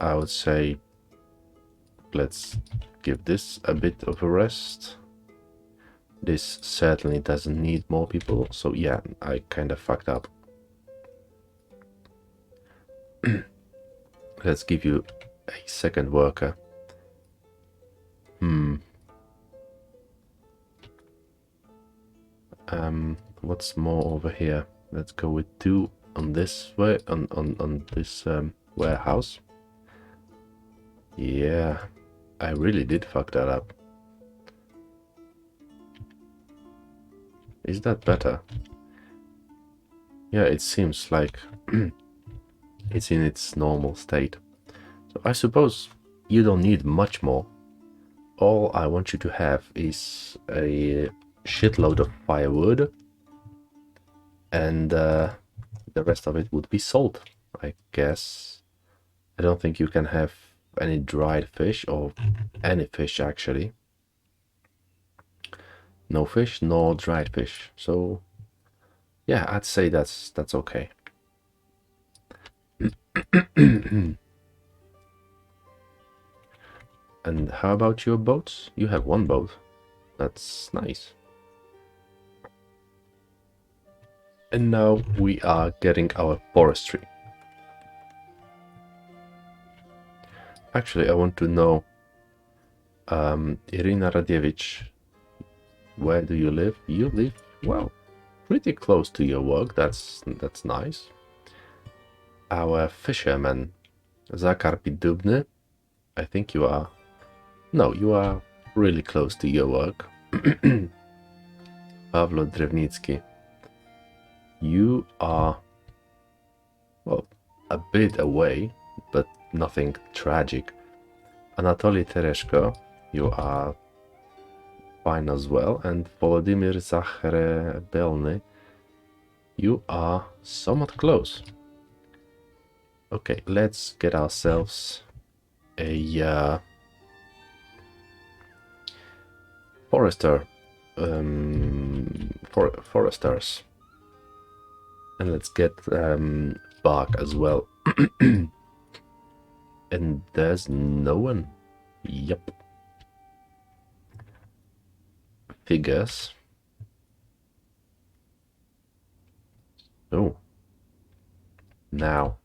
S1: I would say let's give this a bit of a rest. This certainly doesn't need more people, so yeah, I kind of fucked up. Let's give you a second worker. What's more over here? Let's go with 2 on this way, on this warehouse. Yeah, I really did fuck that up. Is that better? Yeah, it seems like it's in its normal state. So I suppose you don't need much more. All I want you to have is a shitload of firewood, and the rest of it would be salt, I guess. I don't think you can have any dried fish, or any fish actually. No fish, no dried fish. So yeah, I'd say that's okay. And how about your boats? You have 1 boat. That's nice. And now we are getting our forestry. Actually, I want to know, Irina Radievich, where do you live? You live, well, pretty close to your work. That's nice. Our fisherman, Zakar Pidubny, I think you are... No, you are really close to your work. Pavlo Drevnitsky, you are, well, a bit away, but nothing tragic. Anatoly Tereshko, you are fine as well. And Volodymyr Zakhrebelny, you are somewhat close. Okay, let's get ourselves a foresters, and let's get bark as well. And there's no one. Yep. Figures. Oh. Now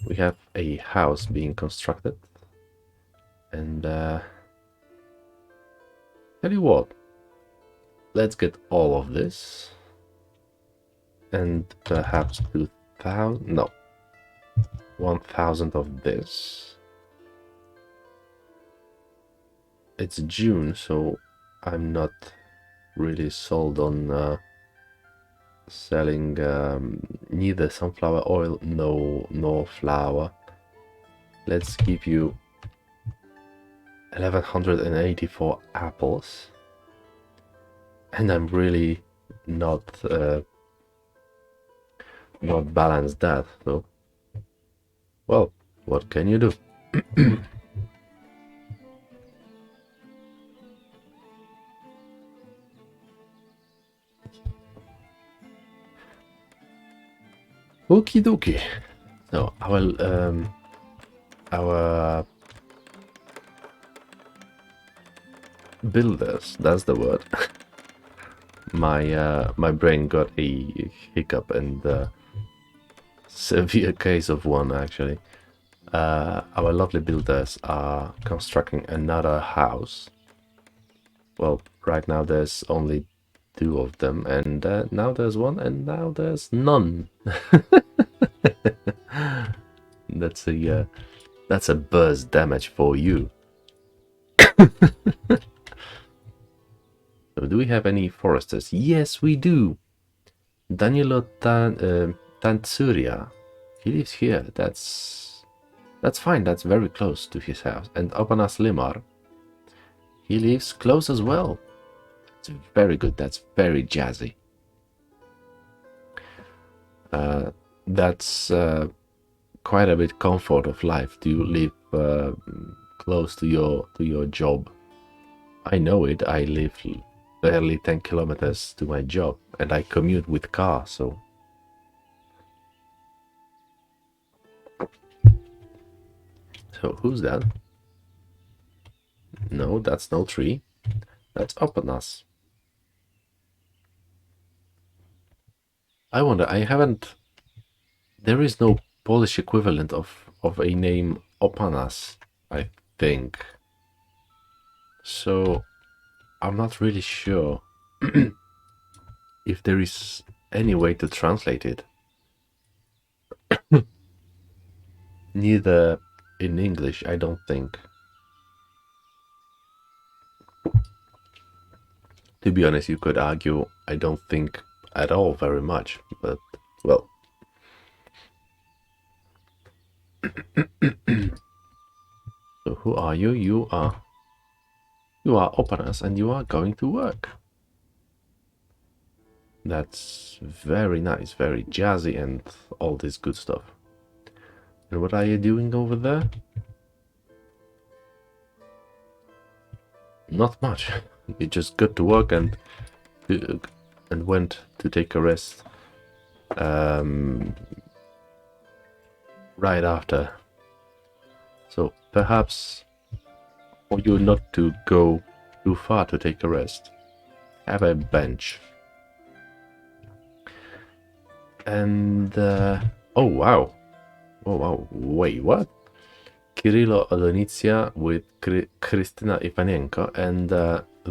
S1: we have a house being constructed, and tell you what, let's get all of this, and perhaps 2,000, no, 1,000 of this. It's June, so I'm not really sold on selling neither sunflower oil nor flour. Let's give you 1184 apples, and I'm really not balanced that, so well, what can you do? Okie dokie. So our builders, that's the word. My brain got a hiccup and severe case of one actually. Our lovely builders are constructing another house. Well, right now there's only 2 of them, and now there's one, and now there's none. That's a burst damage for you. So do we have any foresters? Yes, we do. Danilo Tantsuria. He lives here. That's fine. That's very close to his house. And Opanas Limar. He lives close as well. It's very good. That's very jazzy. That's quite a bit comfort of life to live close to your job. I know it. I live barely 10 kilometers to my job, and I commute with car, so who's that? No, that's no tree. That's Opanas. I wonder, there is no Polish equivalent of a name Opanas, I think. So I'm not really sure if there is any way to translate it. Neither in English, I don't think. To be honest, you could argue I don't think at all very much, but well. So who are you? You are Opanas, and you are going to work. That's very nice, very jazzy, and all this good stuff. And what are you doing over there? Not much. You just got to work and went to take a rest right after. So perhaps for you not to go too far to take a rest, have a bench. And oh wow, wait, what? Kirilo Odonitsia with Kristina Ivanenko, and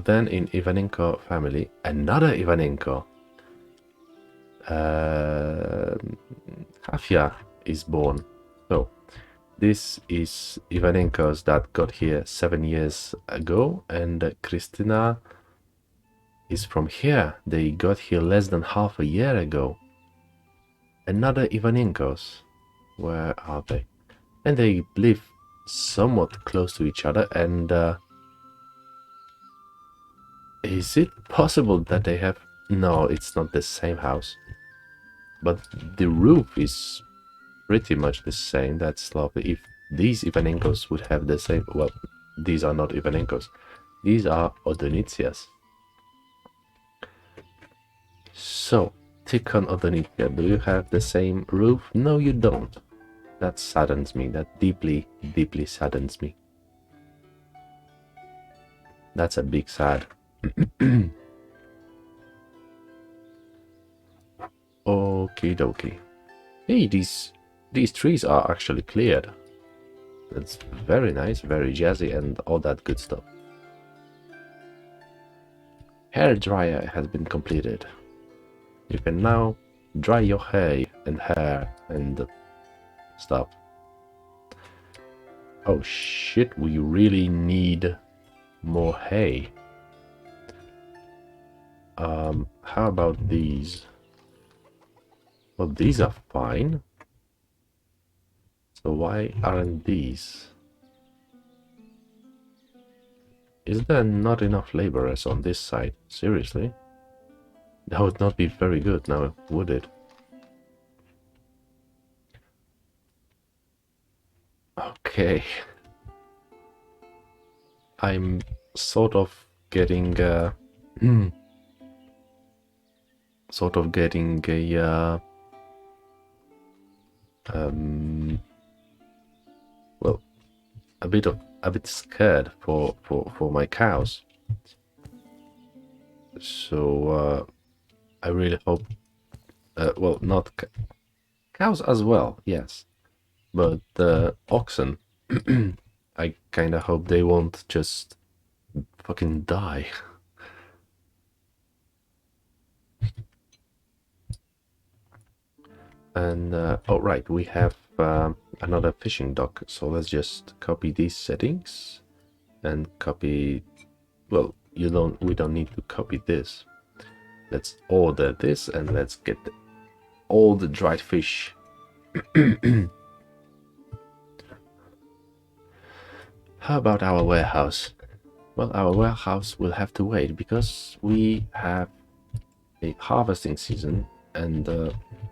S1: then in Ivanenko family, another Ivanenko. Hafia is born. So this is Ivanenko's that got here 7 years ago, and Kristina is from here. They got here less than half a year ago. Another Ivanenkos. Where are they? And they live somewhat close to each other, and is it possible that they have... No, it's not the same house. But the roof is pretty much the same. That's lovely. If these Ivanenkos would have the same... Well, these are not Ivanenkos. These are Odonitsias. So, Tikhon Odonitsia, do you have the same roof? No, you don't. That saddens me. That deeply, deeply saddens me. That's a big sad. Okie dokie. Hey, these trees are actually cleared. That's very nice, very jazzy, and all that good stuff. Hair dryer has been completed. You can now dry your hair and stuff. Oh shit, we really need more hay. How about these? Well, these are fine. So why aren't these? Is there not enough laborers on this side? Seriously? That would not be very good now, would it? Okay. I'm sort of getting sort of getting a well, a bit scared for my cows. So I really hope well, not cows as well, yes, but oxen. I kind of hope they won't just fucking die. And oh right, we have another fishing dock, so let's just copy these settings and copy. Well, we don't need to copy this. Let's order this and let's get all the dried fish. How about our warehouse? Well, our warehouse will have to wait because we have a harvesting season and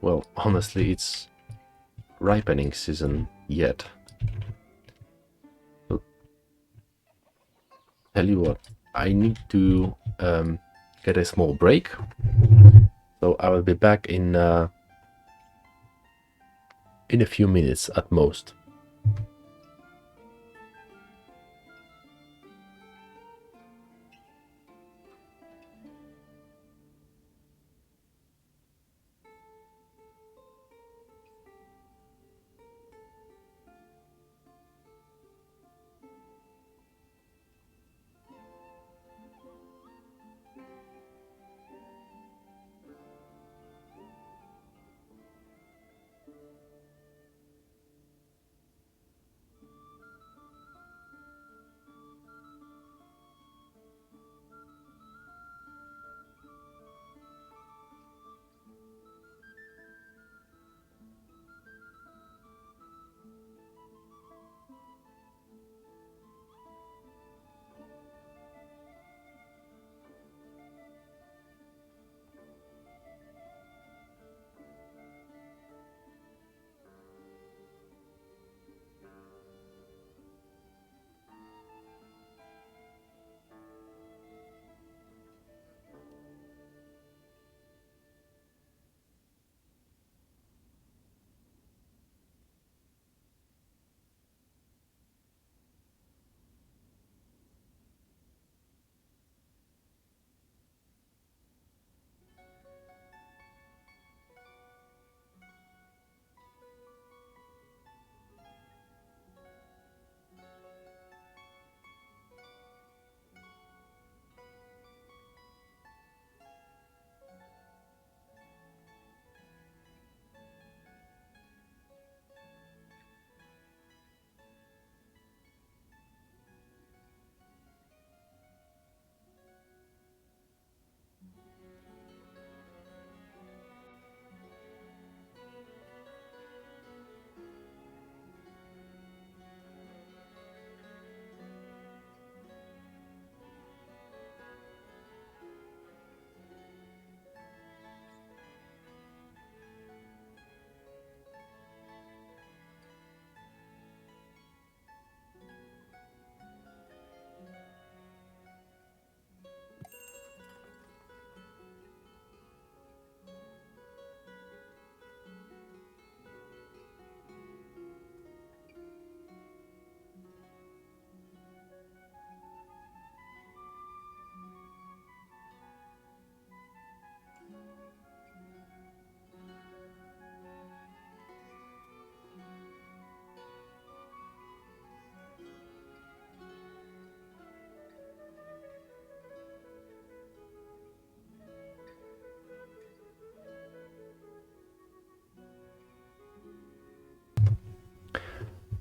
S1: well, honestly, it's ripening season yet. So, tell you what, I need to get a small break, so I will be back in a few minutes at most.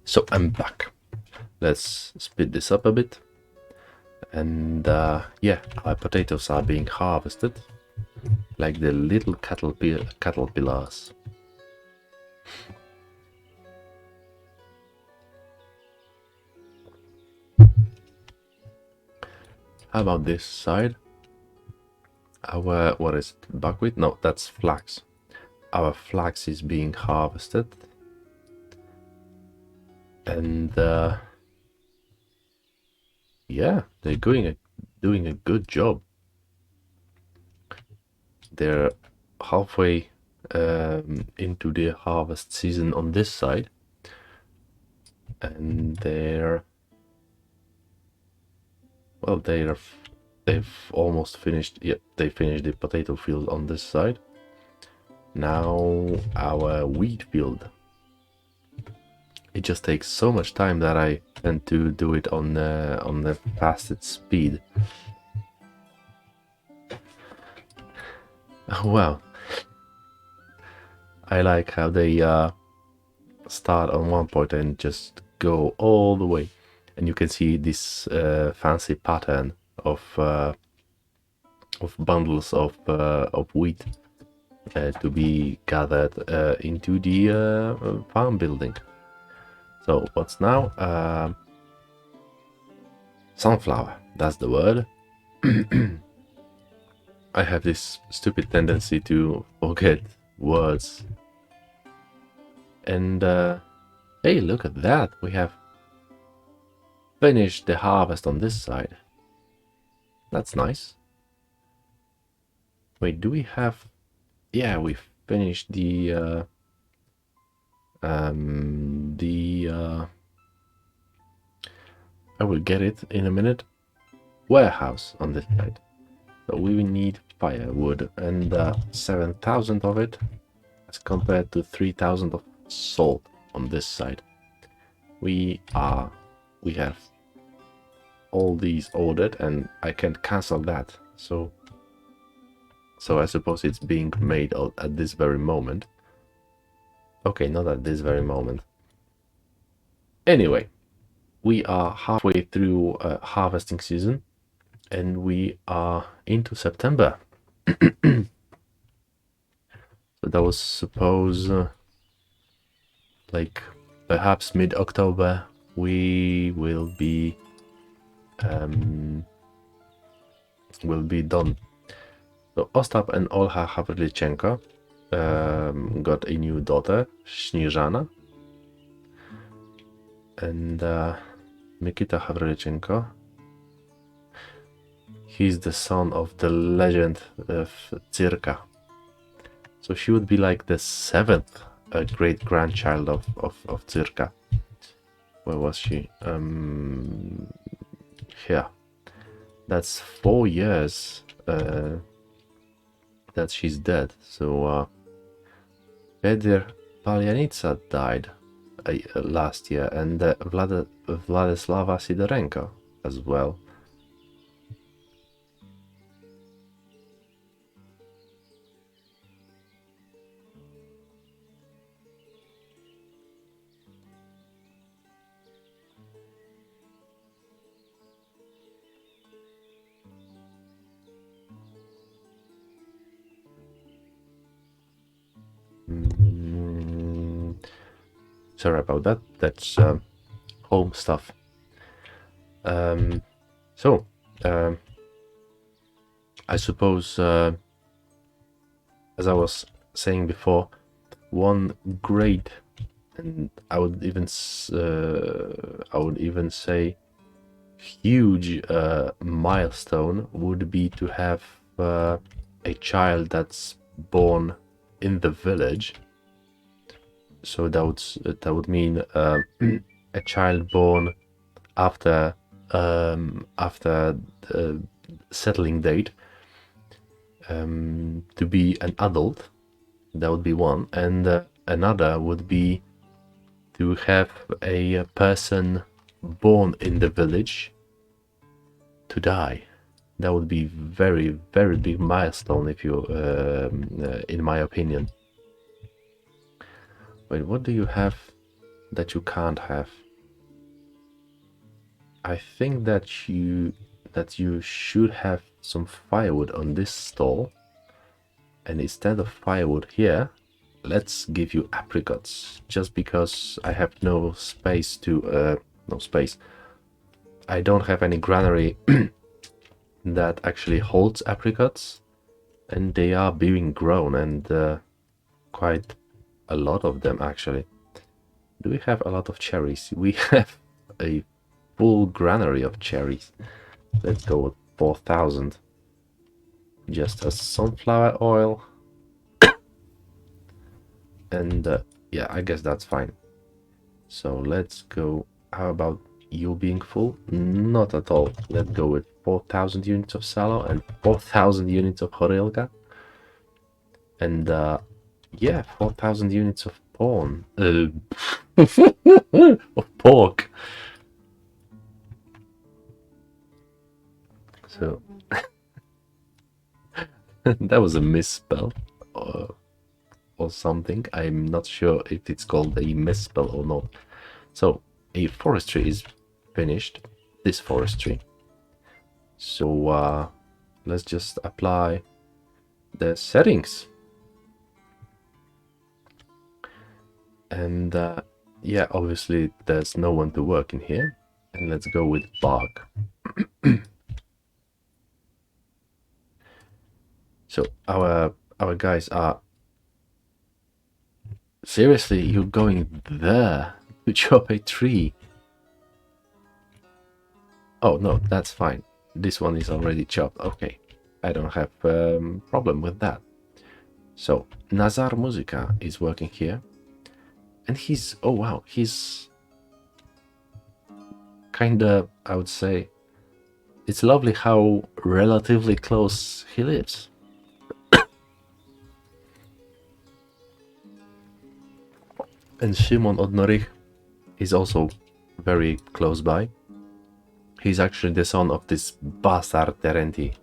S1: So I'm back. Let's speed this up a bit. And yeah, our potatoes are being harvested like the little caterpillars. How about this side? Our, what is it? Buckwheat? No, that's flax. Our flax is being harvested. And yeah, they're doing a good job. They're halfway into the harvest season on this side, and they've almost finished. Yep, they finished the potato field on this side. Now our wheat field. It just takes so much time that I tend to do it on the fastest speed. Oh wow. I like how they start on one point and just go all the way, and you can see this fancy pattern of bundles of wheat to be gathered into the farm building. So what's now? Sunflower, that's the word. I have this stupid tendency to forget words. And hey, look at that. We have finished the harvest on this side. That's nice. Wait, do we have... Yeah, we finished the I will get it in a minute. Warehouse on this side. So we will need firewood, and 7,000 of it as compared to 3,000 of salt on this side. We have all these ordered, and I can cancel that. So I suppose it's being made at this very moment. Okay, not at this very moment. Anyway, we are halfway through harvesting season, and we are into September. So that was suppose like perhaps mid-October we will be done. So Ostap and Olha Havlichenko got a new daughter, Śnieżana, and Mikita Havlichenko. He's the son of the legend of Zirka. So she would be like the 7th great-grandchild of Zirka. Where was she? Here. That's 4 years that she's dead. So Pedir Palyanica died last year, and Vladislava Sidorenko as well. Sorry about that. That's home stuff. I suppose, as I was saying before, one great, and I would even say huge milestone would be to have a child that's born in the village. So that would mean a child born after the settling date to be an adult. That would be one, and another would be to have a person born in the village to die. That would be very, very big milestone, if you, in my opinion. Wait, what do you have that you can't have? I think that you should have some firewood on this stall, and instead of firewood here, let's give you apricots, just because I have no space to no space. I don't have any granary that actually holds apricots, and they are being grown, and quite a lot of them actually. Do we have a lot of cherries? We have a full granary of cherries. Let's go with 4,000. Just as sunflower oil. And yeah, I guess that's fine. So let's go. How about you being full? Not at all. Let's go with 4,000 units of sallow and 4,000 units of horilka. And yeah, 4,000 units of porn. Of pork. So that was a misspell or something. I'm not sure if it's called a misspell or not. So a forestry is finished. This forestry. So let's just apply the settings. And yeah, obviously there's no one to work in here. And let's go with bark. So our guys are... Seriously, you're going there to chop a tree? Oh no, that's fine. This one is already chopped. Okay, I don't have problem with that. So Nazar Muzika is working here, and he's... oh wow, he's kinda... I would say it's lovely how relatively close he lives. And Shimon Odnorich is also very close by. He's actually the son of this bastard Terenti,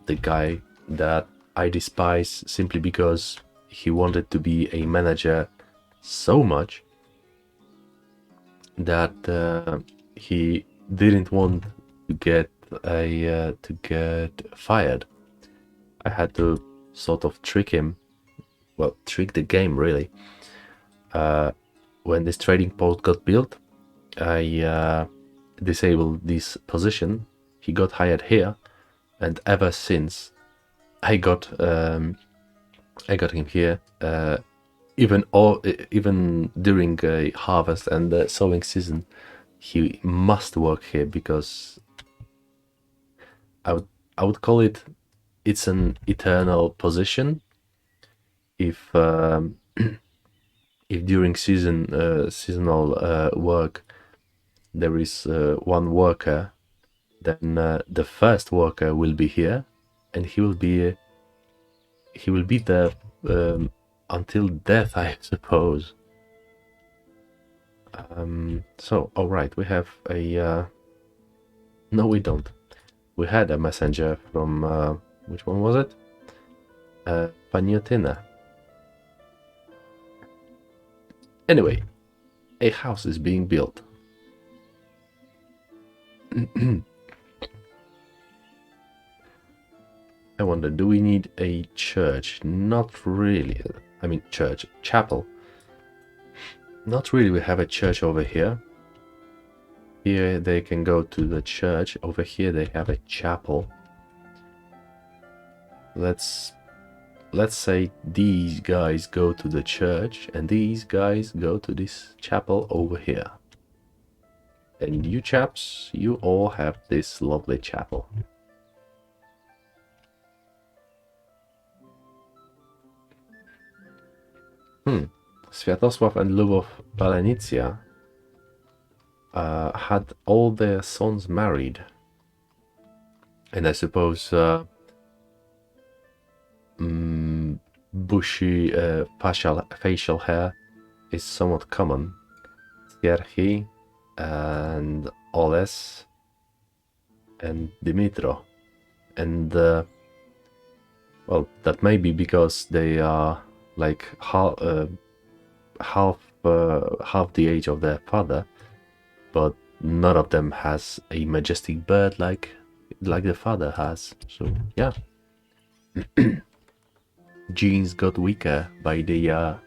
S1: the guy that I despise simply because he wanted to be a manager so much that he didn't want to get fired. I had to sort of trick him, well, trick the game really. When this trading post got built, I disabled this position. He got hired here, and ever since I got him here. Even during harvest and sowing season, he must work here because I would call it's an eternal position. If if during seasonal work there is one worker, then the first worker will be here, and he will be there until death, I suppose. So, all right, we have a... no, we don't. We had a messenger from... which one was it? Paniotina. Anyway, a house is being built. I wonder, do we need a church? Not really. I mean, chapel. Not really. We have a church over here. Here they can go to the church. Over here they have a chapel. Let's say these guys go to the church and these guys go to this chapel over here. And you chaps, you all have this lovely chapel. Sviatosław and Lubov Palenicia had all their sons married. And I suppose bushy facial hair is somewhat common. Serhii and Oles and Dimitro. And well, that may be because they are like half the age of their father, but none of them has a majestic bird like the father has. So yeah, genes got weaker by the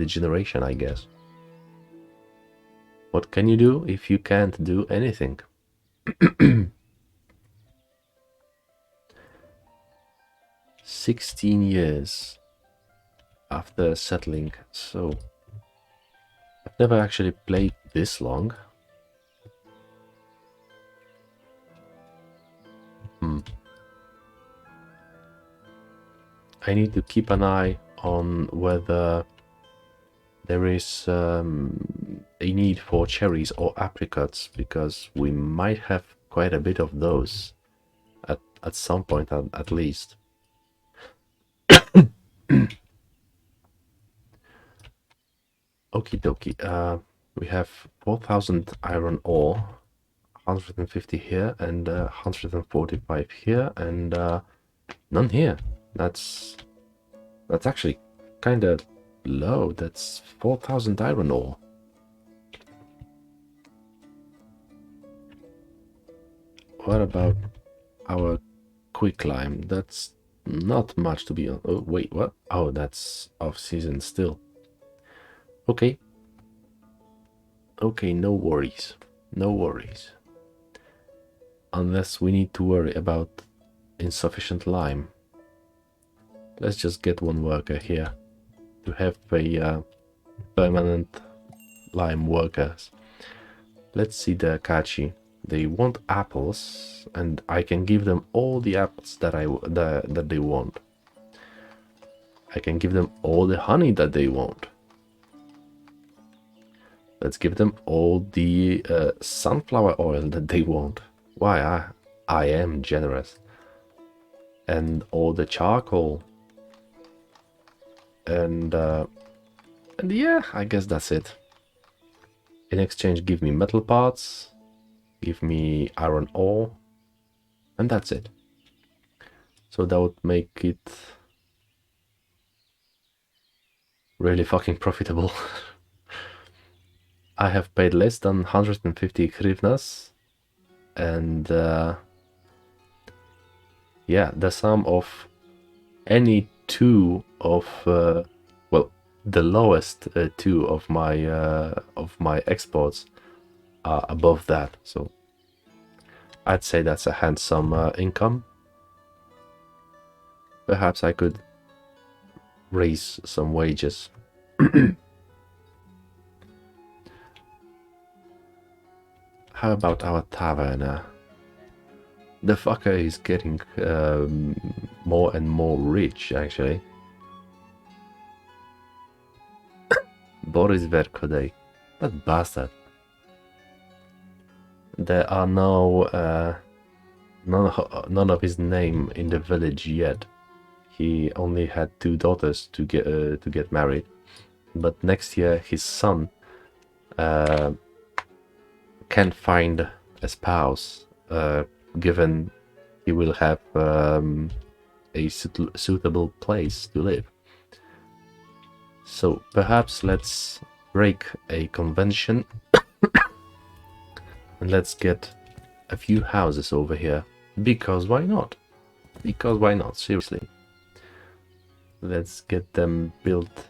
S1: generation, I guess. What can you do if you can't do anything? 16 years after settling, so I've never actually played this long. I need to keep an eye on whether there is a need for cherries or apricots, because we might have quite a bit of those at some point at least. Okie dokie. We have 4,000 iron ore, 150 here, and 145 here, and none here. That's actually kind of low. That's 4,000 iron ore. What about our quicklime? That's not much to be on. Oh, wait, what? Oh, that's off season still. Okay. Okay, no worries. No worries. Unless we need to worry about insufficient lime. Let's just get one worker here to have a permanent lime workers. Let's see the Akachi. They want apples, and I can give them all the apples that that they want. I can give them all the honey that they want. Let's give them all the sunflower oil that they want. Why, I am generous. And all the charcoal. And yeah, I guess that's it. In exchange, give me metal parts, give me iron ore, and that's it. So that would make it really fucking profitable. I have paid less than 150 hryvnias, and yeah, the sum of any two of well, the lowest two of my exports are above that, so I'd say that's a handsome income. Perhaps I could raise some wages. How about our taverna? The fucker is getting more and more rich, actually. Boris Verkodej, that bastard. There are no none of his name in the village yet. He only had 2 daughters to get married, but next year his son can find a spouse, given he will have a suitable place to live. So perhaps let's break a convention and let's get a few houses over here, because why not? Because why not? Seriously. Let's get them built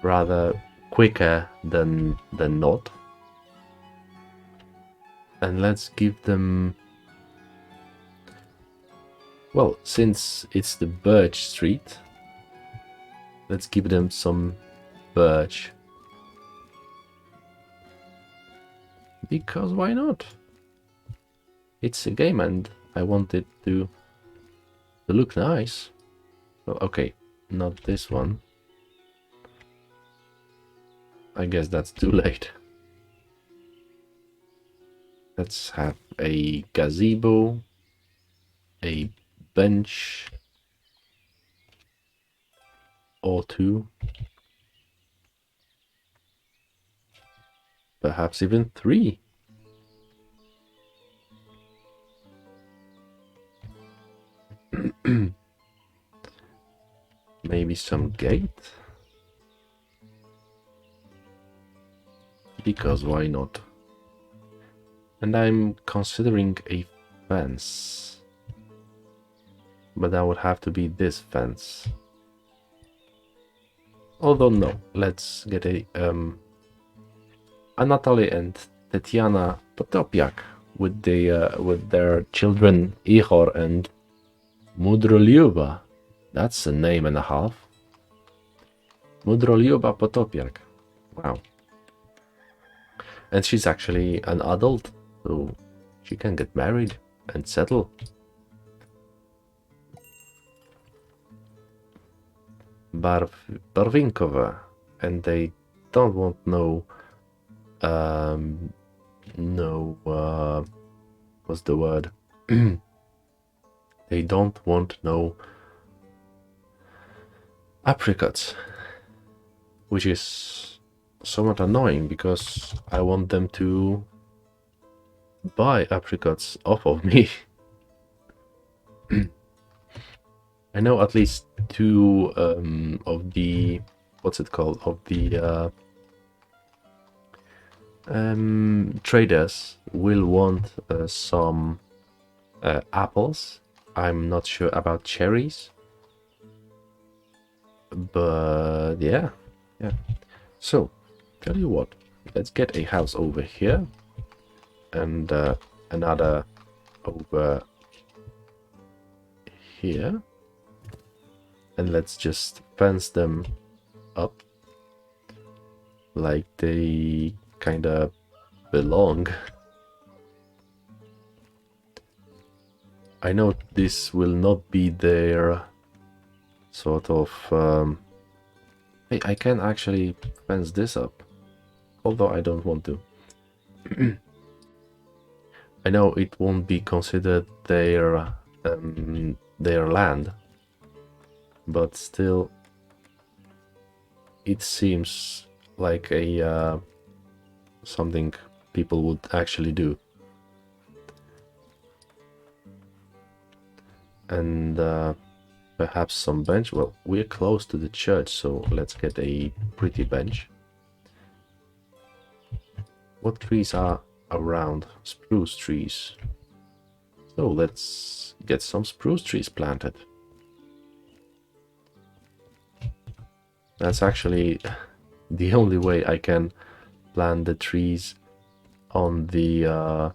S1: rather quicker than not. And let's give them, well, since it's the birch street, let's give them some birch. Because why not? It's a game and I want it to look nice. Oh, okay, not this one. I guess that's too late. Let's have a gazebo, a bench or 2. Perhaps even 3. Maybe some gate? Because why not? And I'm considering a fence. But that would have to be this fence. Although no, let's get a Anatoly and Tetiana Potopiak with their children Ihor and Mudrolyuba. That's a name and a half. Mudrolyuba Potopiak. Wow. And she's actually an adult, so she can get married and settle. Barvinkova, and they don't want no what's the word? They don't want no apricots, which is somewhat annoying because I want them to buy apricots off of me. I know at least two of the traders will want some apples. I'm not sure about cherries, but yeah. So, tell you what, let's get a house over here and another over here, and let's just fence them up like they kind of belong. I know this will not be their sort of hey, I can actually fence this up, although I don't want to. I know it won't be considered their land, but still it seems like a something people would actually do. And perhaps some bench. Well, we're close to the church, so let's get a pretty bench. What trees are around? Spruce trees. So let's get some spruce trees planted. That's actually the only way I can plant the trees on the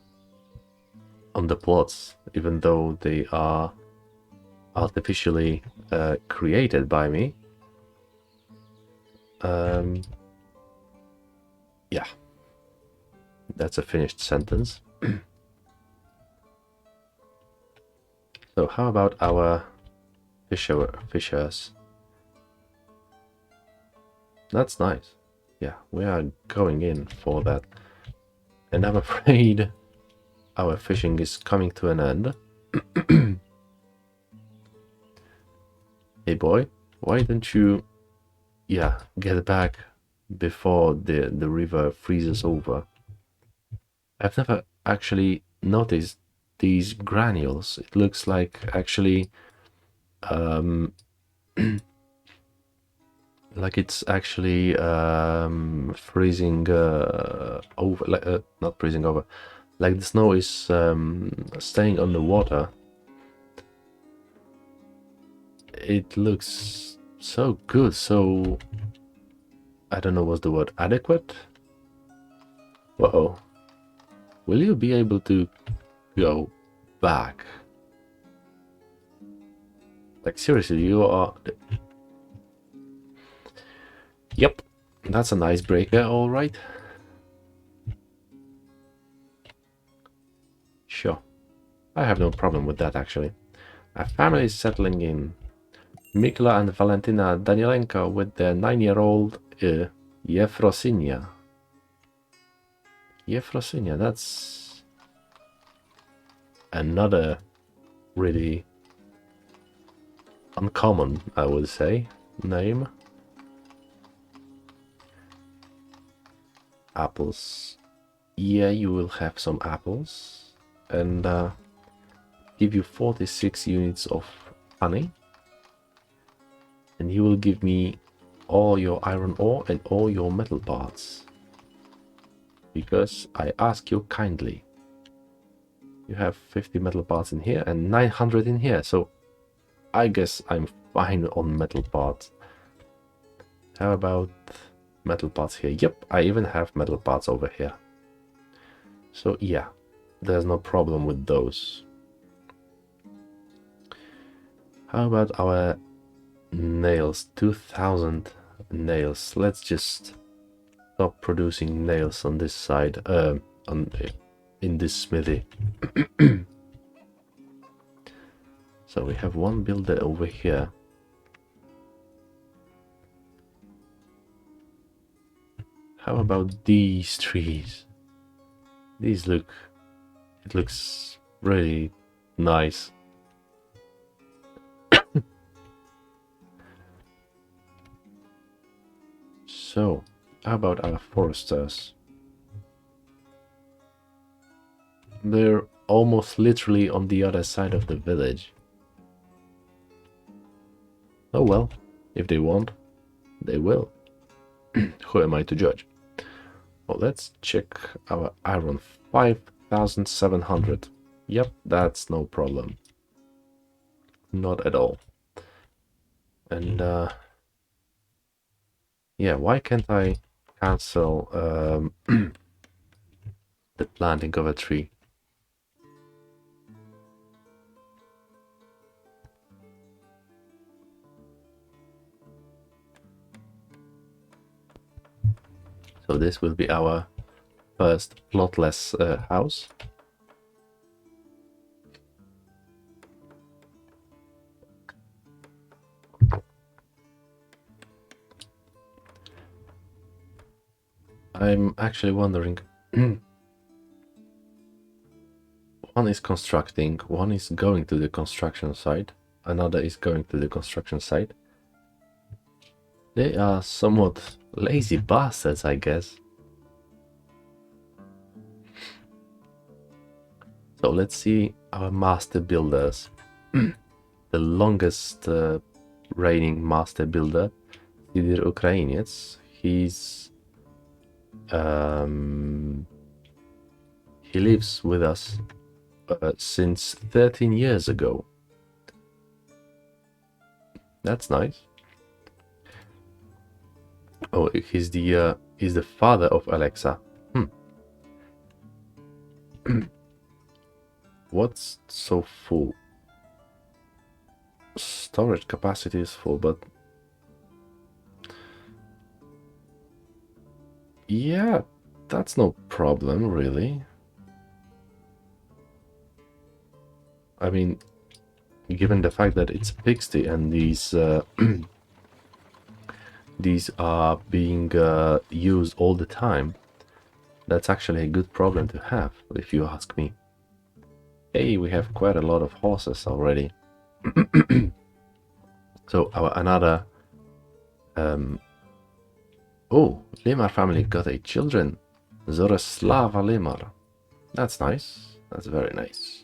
S1: plots, even though they are artificially created by me. Yeah, that's a finished sentence. So how about our fishers? That's nice. Yeah, we are going in for that. And I'm afraid our fishing is coming to an end. Hey boy, why don't you, yeah, get back before the river freezes over? I've never actually noticed these granules. It looks like actually like it's actually freezing over, like not freezing over, like the snow is staying on the water. It looks so good, so I don't know what's the word, adequate? Whoa. Will you be able to go back? Like seriously, you are... Yep, that's an icebreaker, alright. Sure. I have no problem with that, actually. A family is settling in. Mikla and Valentina Danielenko with their 9-year-old Yefrosinia. Yefrosinia, that's another really uncommon, I would say, name. Apples. Yeah, you will have some apples. And give you 46 units of honey. And you will give me all your iron ore and all your metal parts. Because I ask you kindly. You have 50 metal parts in here and 900 in here, so I guess I'm fine on metal parts. How about Metal parts here. Yep, I even have metal parts over here. So yeah, there's no problem with those. How about our nails? 2000 nails. Let's just stop producing nails on this side, in this smithy. So we have one builder over here. How about these trees? These look... it looks really nice. So, how about our foresters? They're almost literally on the other side of the village. Oh well, if they want, they will. Who am I to judge? Well, let's check our iron. 5,700. Yep, that's no problem. Not at all. And yeah, why can't I cancel the planting of a tree? So this will be our first plotless house. I'm actually wondering, one is constructing, one is going to the construction site, another is going to the construction site. They are somewhat lazy bastards, I guess. So let's see our master builders. The longest reigning master builder, Ukrainian. He's he lives with us since 13 years ago. That's nice. Oh, he's the father of Alexa. What's so full? Storage capacity is full, but yeah, that's no problem, really. I mean, given the fact that it's Pixty and these these are being used all the time, that's actually a good problem to have, if you ask me. Hey, we have quite a lot of horses already. So our another oh, Lemar family got a children. Zoroslava Lemar. That's nice. That's very nice.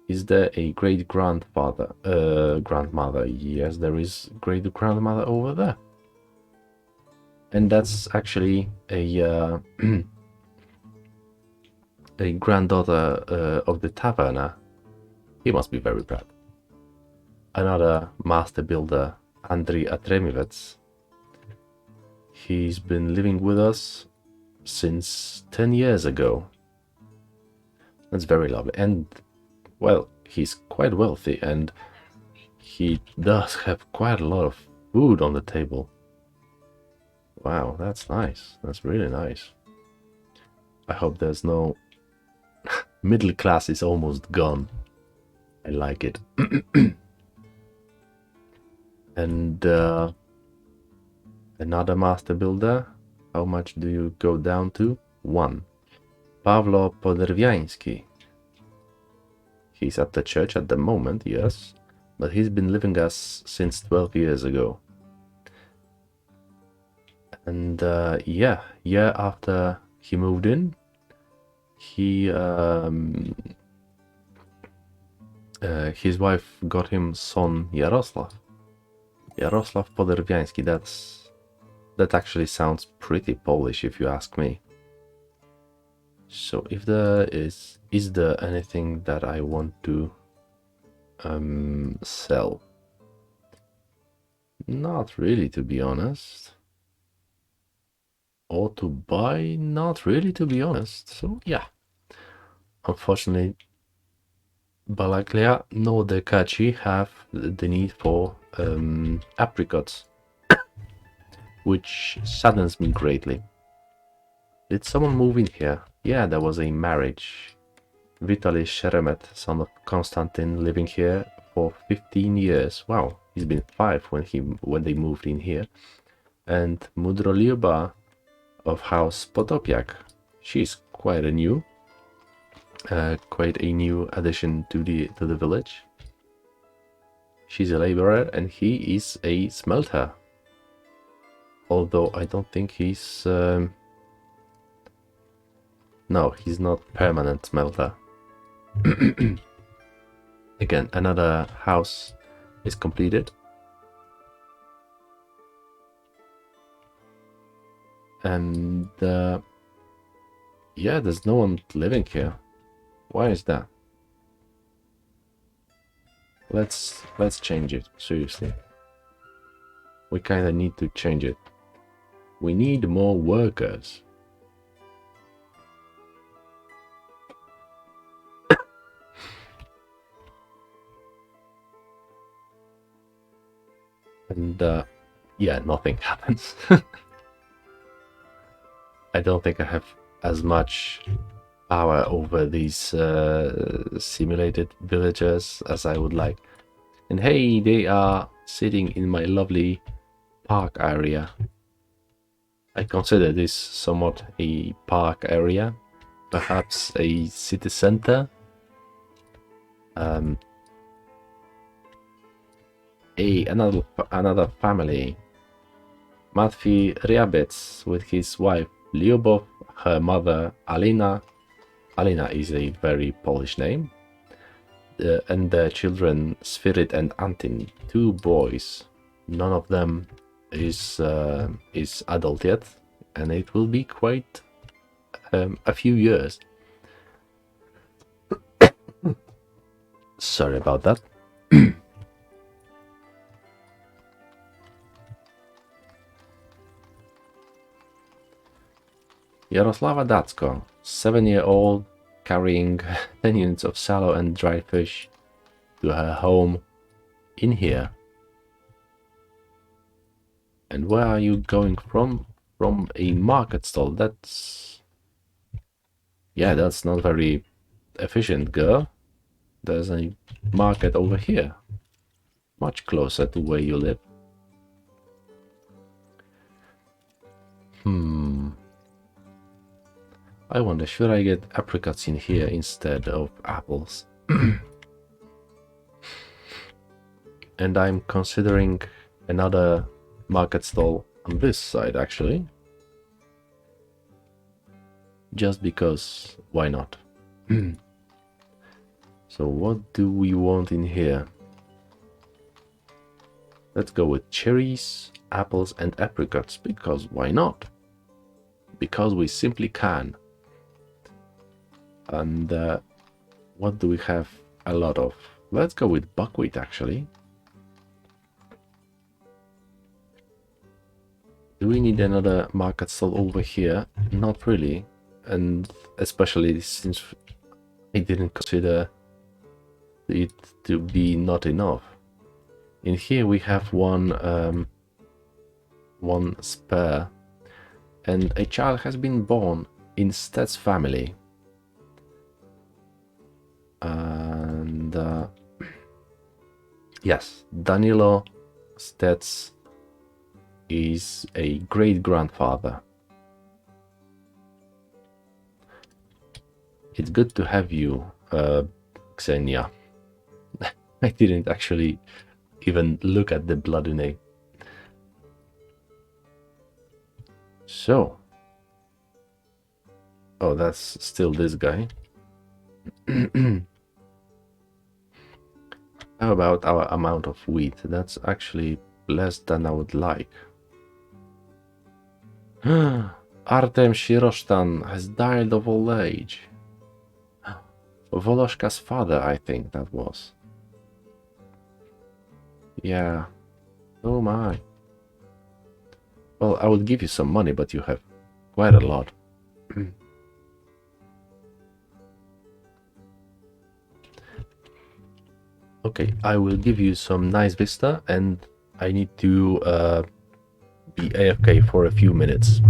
S1: Is there a great-grandfather? Grandmother. Yes, there is great-grandmother over there. And that's actually a a granddaughter of the taverner. He must be very proud. Another master builder, Andriy Atremivets. He's been living with us since 10 years ago. That's very lovely. And, well, he's quite wealthy and he does have quite a lot of food on the table. Wow, that's nice. That's really nice. I hope there's no... middle class is almost gone. I like it. And another master builder. How much do you go down to? 1. Pavlo Poderviański. He's at the church at the moment, yes, but he's been living with us since 12 years ago. And yeah, year after he moved in, he his wife got him son Yaroslav. Yaroslav Poderviański. That actually sounds pretty Polish, if you ask me. So if there is there anything that I want to sell? Not really, to be honest. Or to buy? Not really, to be honest. So yeah. Unfortunately, Balaglia nor the Kachi have the need for apricots, which saddens me greatly. Did someone move in here? Yeah, there was a marriage. Vitaly Sheremet, son of Konstantin, living here for 15 years. Wow, he's been 5 when they moved in here. And Mudroliuba of House Potopiak. She's quite a new addition to the village. She's a laborer and he is a smelter. Although I don't think he's no, he's not permanent smelter. Again, another house is completed. And yeah, there's no one living here. Why is that? Let's change it, seriously. We kinda need to change it. We need more workers. And yeah, nothing happens. I don't think I have as much power over these simulated villagers as I would like. And hey, they are sitting in my lovely park area. I consider this somewhat a park area, perhaps a city center. Another family. Matvey Ryabets with his wife Lyubov, her mother Alina. Alina is a very Polish name. And their children Svirit and Antin, 2 boys. None of them is adult yet, and it will be quite a few years. Sorry about that. Yaroslava Datsko, 7-year-old, carrying 10 units of sallow and dried fish to her home in here. And where are you going from? From a market stall. That's... yeah, that's not very efficient, girl. There's a market over here. Much closer to where you live. I wonder, should I get apricots in here instead of apples? And I'm considering another market stall on this side, actually. Just because, why not? So what do we want in here? Let's go with cherries, apples and apricots, because why not? Because we simply can. And what do we have a lot of? Let's go with buckwheat, actually. Do we need another market stall over here? Not really. And especially since I didn't consider it to be not enough. In here we have one spare. And a child has been born in Stet's family. And yes, Danilo Stets is a great-grandfather. It's good to have you, Xenia. I didn't actually even look at the bloody name. So, oh, that's still this guy. How about our amount of wheat? That's actually less than I would like. Artem Shiroshtan has died of old age. Voloshka's father, I think that was. Yeah. Oh my. Well, I would give you some money, but you have quite a lot. Okay, I will give you some nice vista, and I need to be AFK for a few minutes.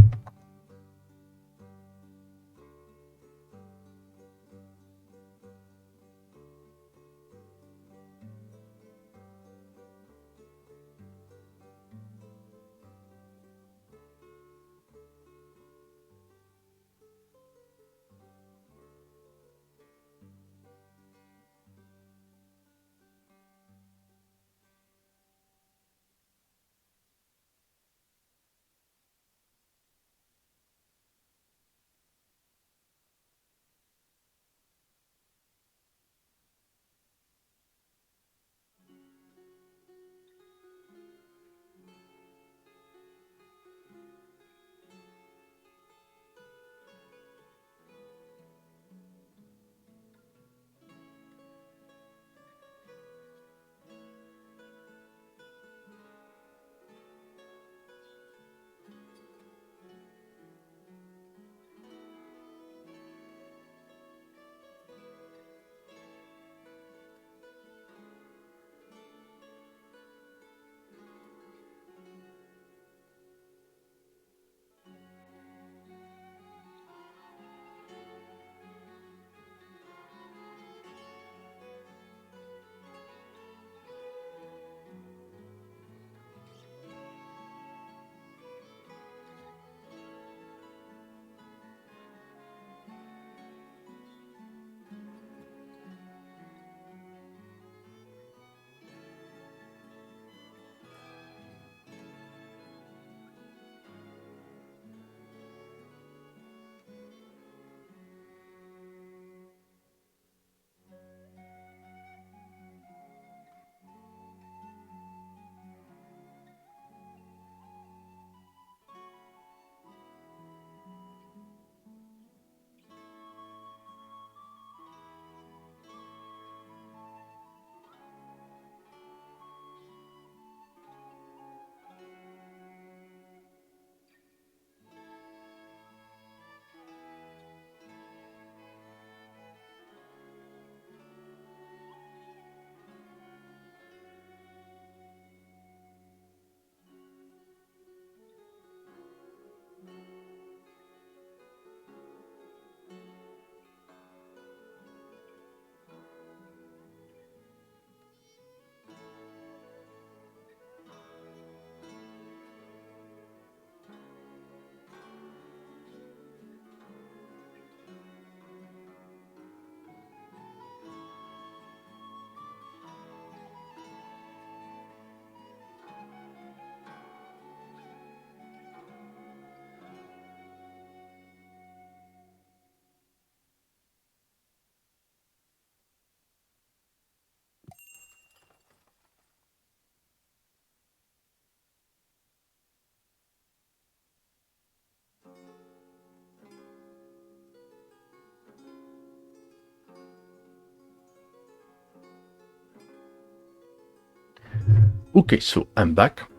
S1: Okay, so I'm back,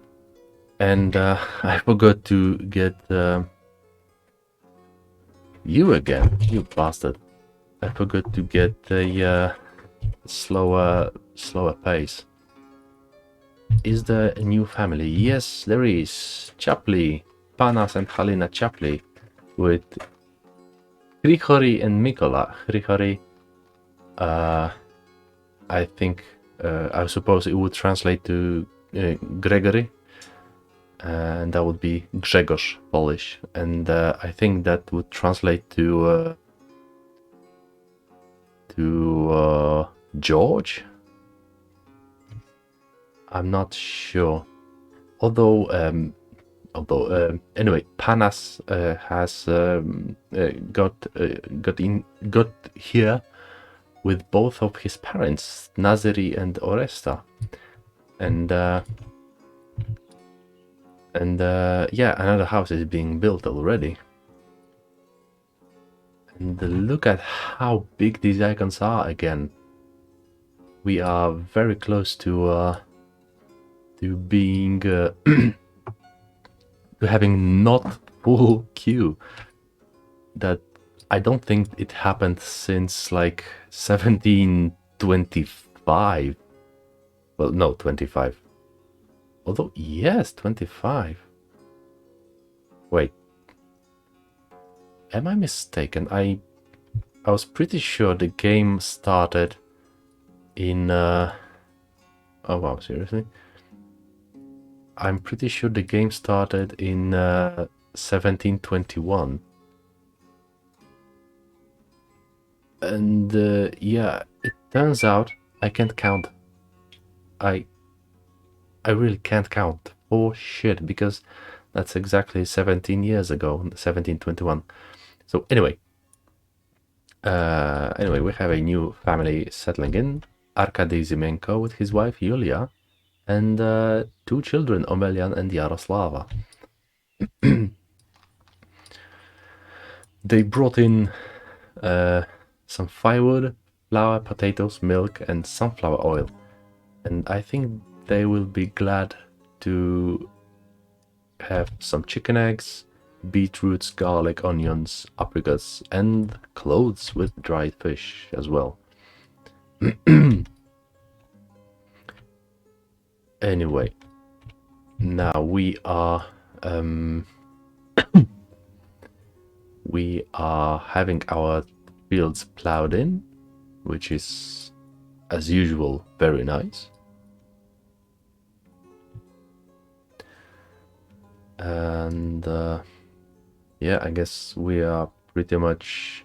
S1: and I forgot to get you again, you bastard. I forgot to get a slower pace. Is there a new family? Yes, there is. Chapley, Panas and Halina Chapley, with Grigory and Mikola. Grigory, I think, I suppose it would translate to Gregory, and that would be Grzegorz Polish, and I think that would translate to George. I'm not sure. Although anyway, Panas has got here with both of his parents, Naziri and Oresta, and yeah, another house is being built already. And look at how big these icons are again. We are very close to being to having not full queue. That I don't think it happened since like 1725. Well, no, 25. Although, yes, 25. Wait. Am I mistaken? I was pretty sure the game started in... Oh wow, seriously? I'm pretty sure the game started in 1721. And yeah, it turns out I can't count. I really can't count for shit, because that's exactly 17 years ago, 1721. So anyway, we have a new family settling in. Arkady Zimenko with his wife Yulia, and 2 children, Omelian and Yaroslava. They brought in some firewood, flour, potatoes, milk, and sunflower oil. And I think they will be glad to have some chicken eggs, beetroots, garlic, onions, apricots, and clothes with dried fish as well. Anyway, now we are having our fields plowed in, which is, as usual, very nice. And yeah, I guess we are pretty much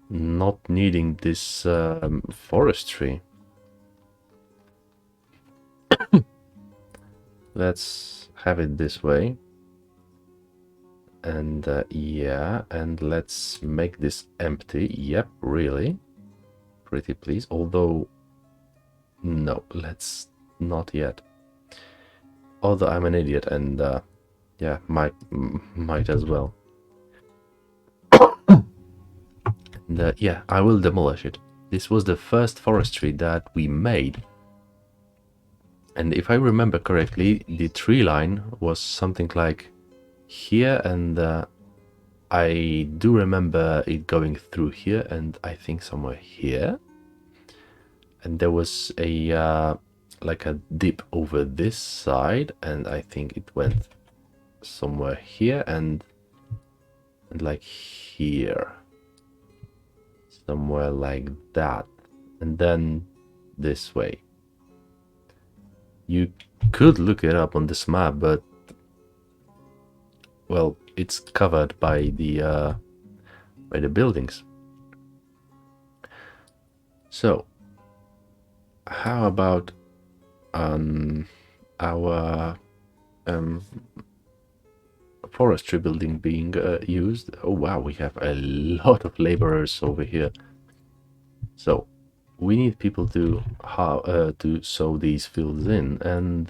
S1: not needing this forestry. Let's have it this way. And yeah, and let's make this empty. Yep, really. Pretty please. Although, no, let's not yet. Although I'm an idiot, and yeah, might as well. And yeah, I will demolish it. This was the first forestry that we made. And if I remember correctly, the tree line was something like here, and I do remember it going through here, and I think somewhere here. And there was a like a dip over this side, and I think it went somewhere here and like here, somewhere like that, and then this way. You could look it up on this map, but well, it's covered by the buildings. So how about our forestry building being used? Oh wow, we have a lot of laborers over here. So we need people to sow these fields in, and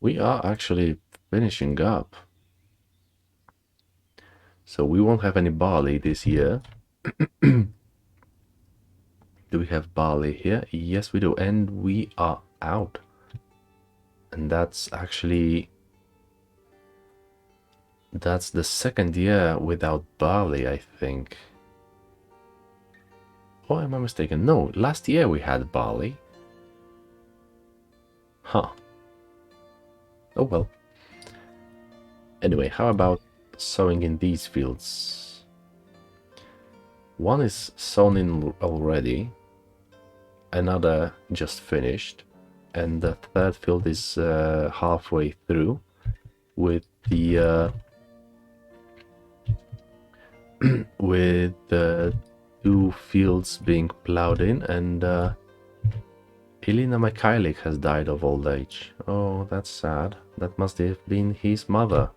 S1: we are actually finishing up. So we won't have any barley this year. Do we have barley here? Yes, we do, and we are out. And that's actually... that's the second year without barley, I think. Or am I mistaken? No, last year we had barley. Huh. Oh well. Anyway, how about sowing in these fields? One is sown in already, another just finished, and the third field is halfway through, with the with the 2 fields being plowed in, and Elena Mikhailik has died of old age. Oh, that's sad. That must have been his mother.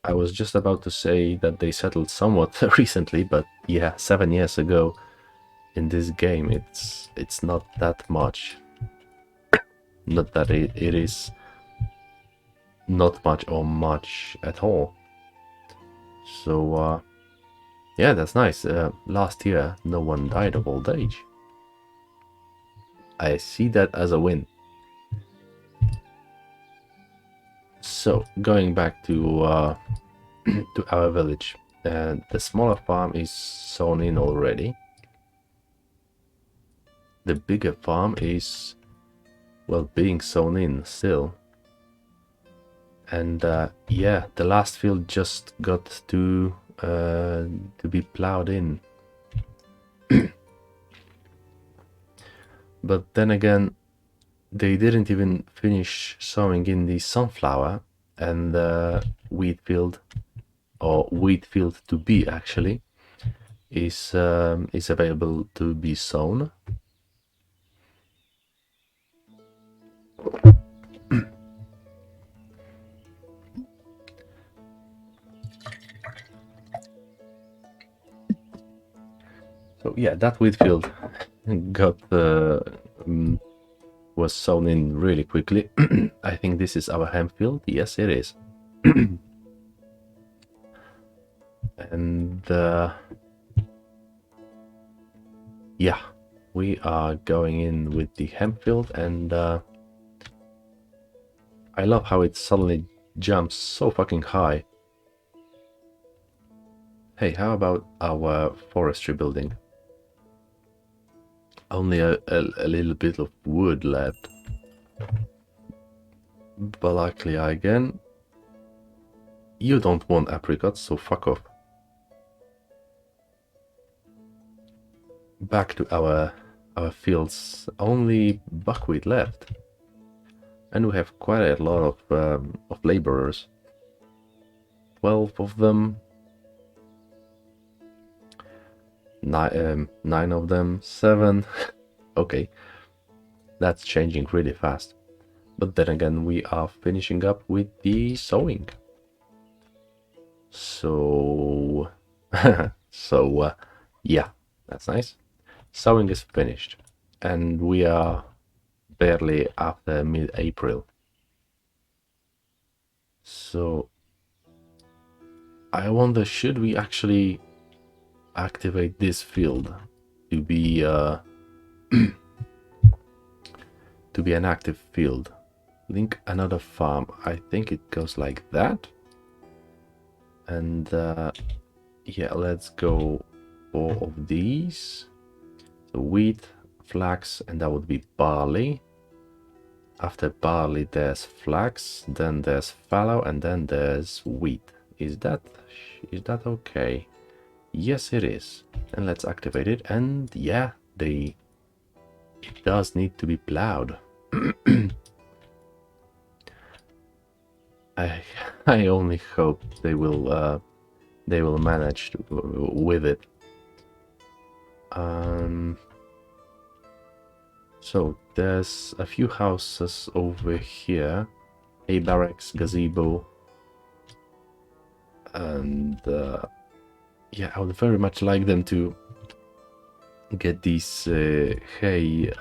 S1: I was just about to say that they settled somewhat recently, but yeah, 7 years ago in this game, it's not that much. Not that it is not much or much at all. So yeah, that's nice. Last year no one died of old age. I see that as a win. So going back to to our village, the smaller farm is sown in already. The bigger farm is, well, being sown in still. And yeah, the last field just got to be plowed in. But then again, they didn't even finish sowing in the sunflower, and the wheat field, or wheat field to be actually, is available to be sown. So yeah, that wheat field got was sown in really quickly. I think this is our hemp field. Yes, it is. And yeah, we are going in with the hemp field, and I love how it suddenly jumps so fucking high. Hey, how about our forestry building? Only a little bit of wood left. Balaklia again. You don't want apricots, so fuck off. Back to our fields. Only buckwheat left. And we have quite a lot of laborers. 12 of them. 9 of them. 7. Okay. That's changing really fast. But then again, we are finishing up with the sowing. So... yeah, that's nice. Sowing is finished. And we are barely after mid-April. So... I wonder, should we actually activate this field to be to be an active field? Link another farm. I think it goes like that. And yeah, let's go 4 of these. So wheat, flax, and that would be barley. After barley there's flax, then there's fallow, and then there's wheat. Is that okay? Yes, it is. And let's activate it. And yeah, it does need to be plowed. I only hope they will manage with it. So there's a few houses over here, a barracks, gazebo, and yeah, I would very much like them to get these hay.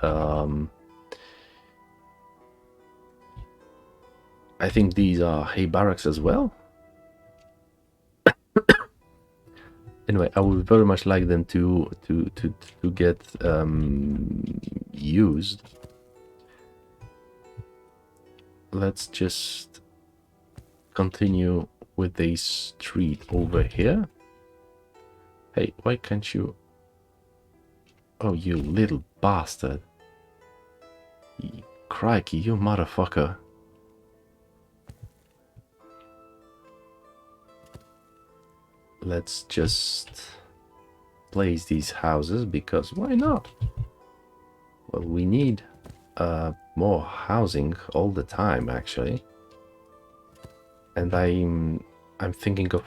S1: I think these are hay barracks as well. Anyway, I would very much like them to get used. Let's just continue with the street over here. Hey, why can't you? Oh, you little bastard! Crikey, you motherfucker! Let's just place these houses, because why not? Well, we need more housing all the time, actually. And I'm thinking of...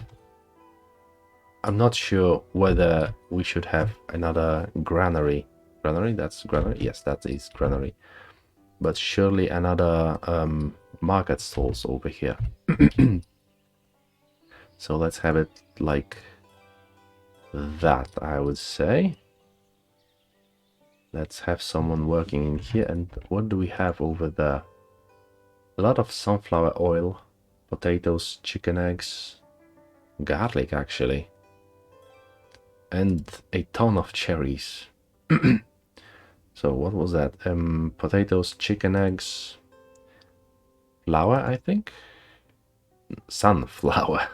S1: I'm not sure whether we should have another granary. Granary? That's granary? Yes, that is granary. But surely another market stalls over here. So let's have it like that, I would say. Let's have someone working in here. And what do we have over there? A lot of sunflower oil, potatoes, chicken eggs, garlic actually, and a ton of cherries. So what was that? Potatoes, chicken eggs, flour, I think. sunflower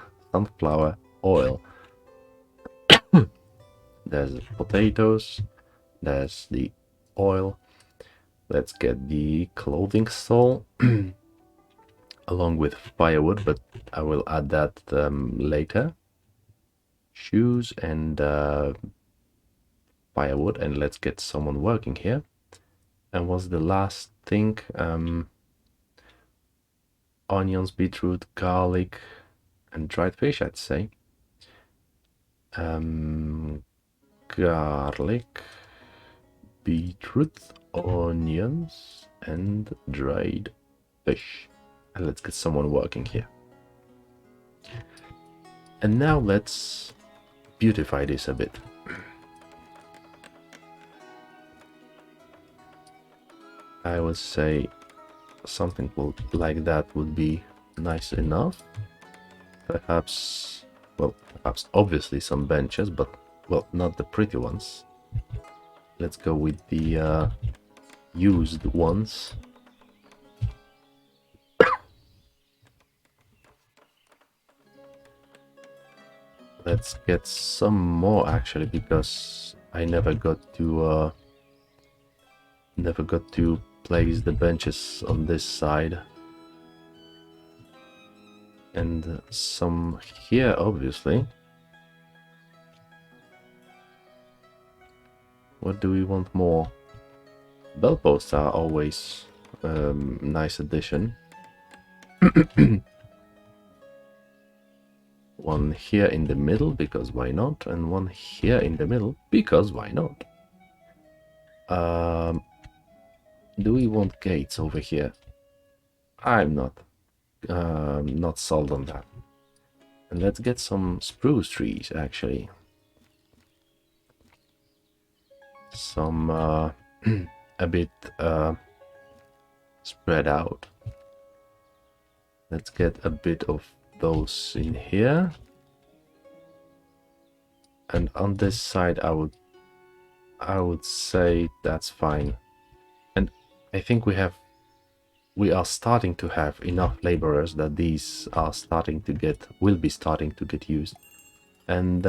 S1: oil. There's potatoes, there's the oil. Let's get the clothing stall along with firewood, but I will add that later. Shoes and firewood, and let's get someone working here. And what's the last thing? Onions, beetroot, garlic, and dried fish, I'd say. Garlic, beetroot, onions, and dried fish. And let's get someone working here. And now let's beautify this a bit. I would say something like that would be nice enough. Perhaps, well, perhaps obviously some benches, but, well, not the pretty ones. Let's go with the used ones. Let's get some more actually, because I never got to place the benches on this side. And some here, obviously. What do we want more? Bell posts are always nice addition. One here in the middle, because why not? And one here in the middle, because why not? Do we want gates over here? I'm not sold on that. And let's get some spruce trees, actually. Some a bit spread out. Let's get a bit of those in here. And on this side I would say that's fine. And I think we are starting to have enough laborers that these are will be starting to get used. And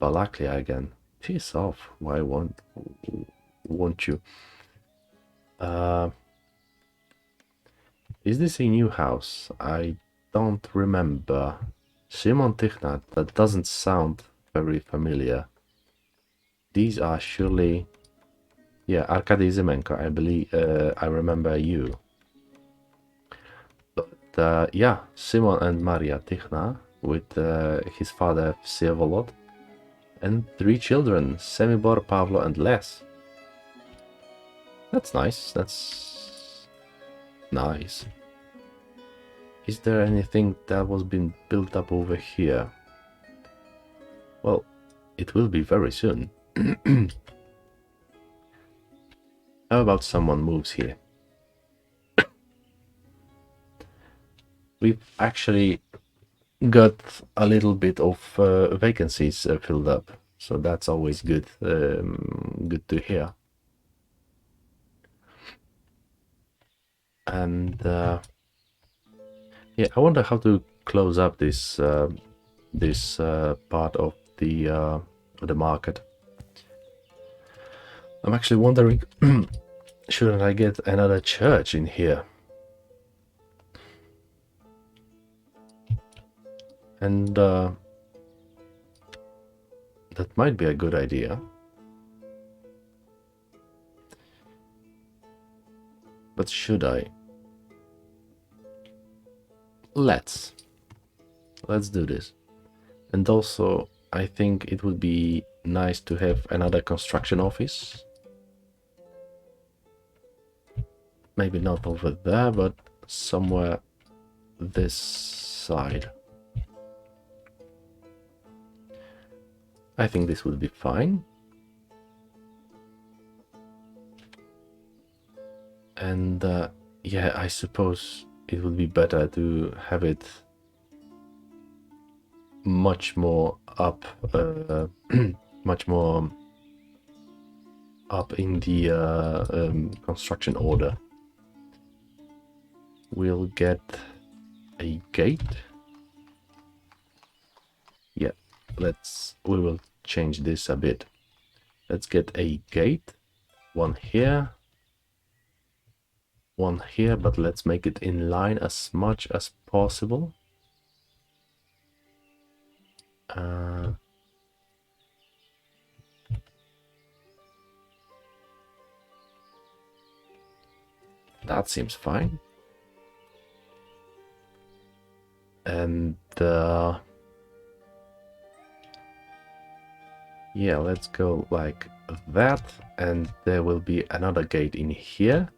S1: Balaklia again. Piss off. Why won't you? Is this a new house? I don't remember. Simon Tichnat, that doesn't sound very familiar. These are surely... Yeah, Arkady Zimenko, I believe, I remember you. But yeah, Simon and Maria Tichna with his father Vsevolod and 3 children, Semibor, Pavlo and Les. That's nice, that's nice. Is there anything that was being built up over here? Well, it will be very soon. How about someone moves here? We've actually got a little bit of vacancies filled up, so that's always good. Good to hear. And yeah, I wonder how to close up this part of the market. I'm actually wondering, shouldn't I get another church in here? And that might be a good idea. But should I? Let's do this. And also, I think it would be nice to have another construction office. Maybe not over there, but somewhere this side. I think this would be fine. And yeah, I suppose it would be better to have it much more up, much more up in the construction order. We'll get a gate. Yeah, we will change this a bit. Let's get a gate. One here, but let's make it in line as much as possible. That seems fine. And yeah, let's go like that, and there will be another gate in here,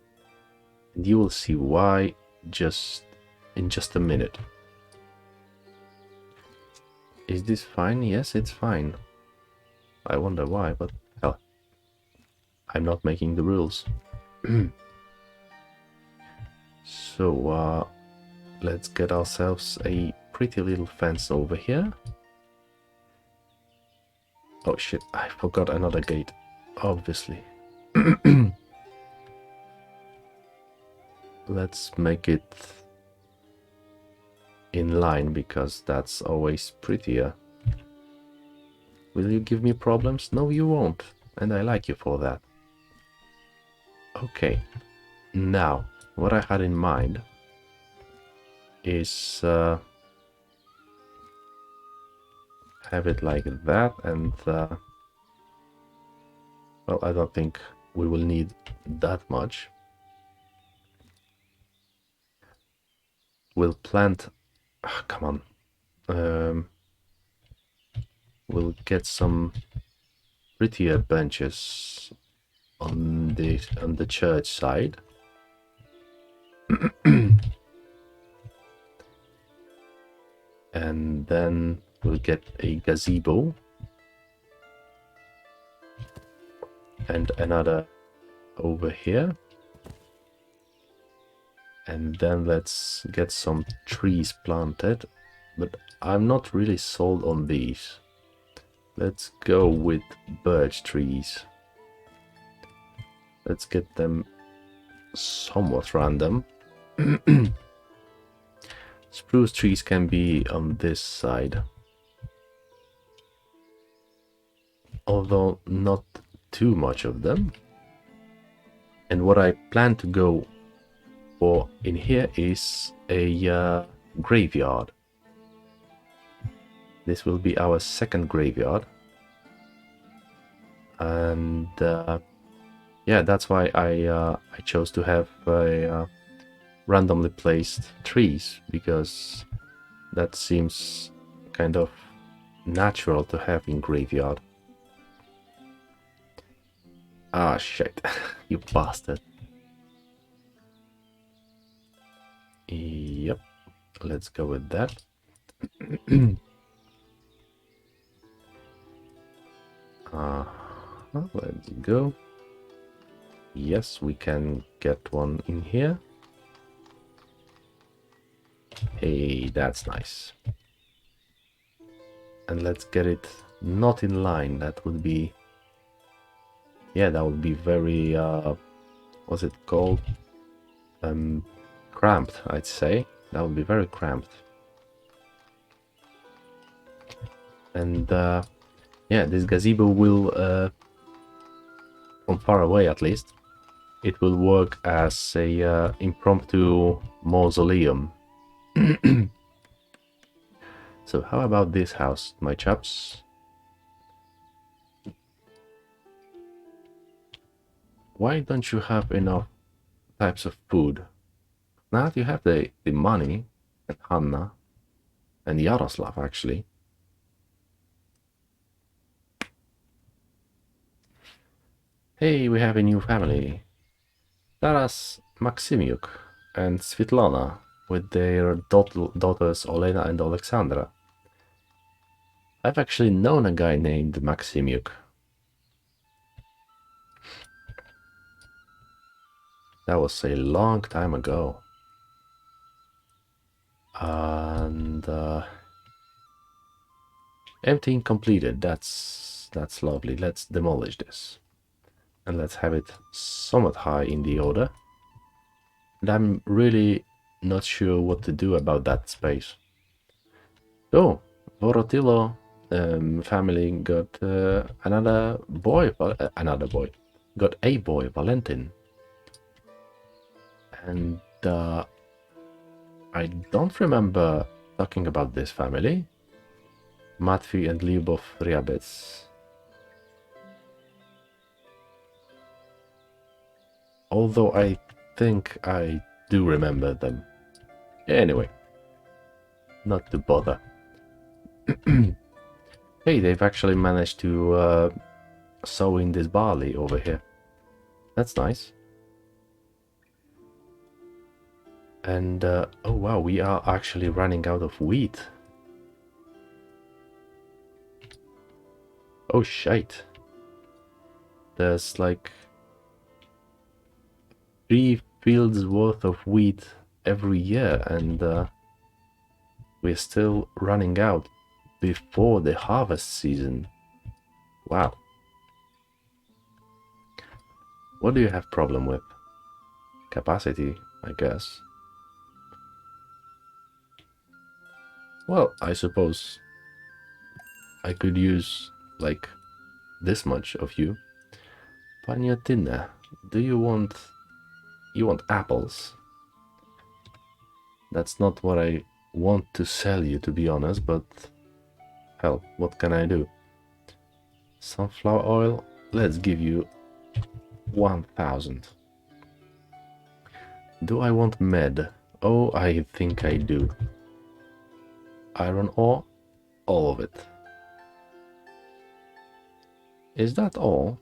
S1: and you will see why in just a minute. Is this fine? Yes, it's fine. I wonder why, but hell, I'm not making the rules. So let's get ourselves a pretty little fence over here. Oh shit, I forgot another gate, obviously. Let's make it in line, because that's always prettier. Will you give me problems? No, you won't, and I like you for that. Okay, now, what I had in mind is have it like that, and well, I don't think we will need that much. We'll plant... come on. We'll get some prettier benches on the church side. And then we'll get a gazebo. And another over here. And then let's get some trees planted. But I'm not really sold on these. Let's go with birch trees. Let's get them somewhat random. Spruce trees can be on this side. Although not too much of them. And what I plan to go for in here is a graveyard. This will be our second graveyard. And yeah, that's why I chose to have randomly placed trees, because that seems kind of natural to have in graveyard. Ah, shit. You bastard. Yep. Let's go with that. Let's go. Yes, we can get one in here. Hey, that's nice. And let's get it not in line. That would be... yeah, that would be very... what's it called? Cramped, I'd say. That would be very cramped. And yeah, this gazebo will... from far away at least, it will work as a impromptu mausoleum. So how about this house, my chaps? Why don't you have enough types of food? Now that you have the money, and Hanna, and Yaroslav actually. Hey, we have a new family. Taras Maksimiuk and Svetlana, with their daughters Olena and Alexandra. I've actually known a guy named Maksimiuk. That was a long time ago. And emptying completed. That's lovely. Let's demolish this. And let's have it somewhat high in the order. And I'm really not sure what to do about that space. So, Vorotilo family got another boy, got a boy, Valentin. And I don't remember talking about this family. Matvey and Lyubov Ryabets. Although I think I do remember them. Anyway, not to bother. Hey, they've actually managed to sow in this barley over here. That's nice. And, oh wow, we are actually running out of wheat. Oh shite. There's like 3 fields worth of wheat every year, and we're still running out before the harvest season. Wow. What do you have problem with? Capacity, I guess. Well, I suppose I could use like this much of you. Paniotina, do you want apples? That's not what I want to sell you, to be honest, but hell, what can I do? Sunflower oil, let's give you 1000. Do I want med? Oh, I think I do. Iron ore, all of it. Is that all?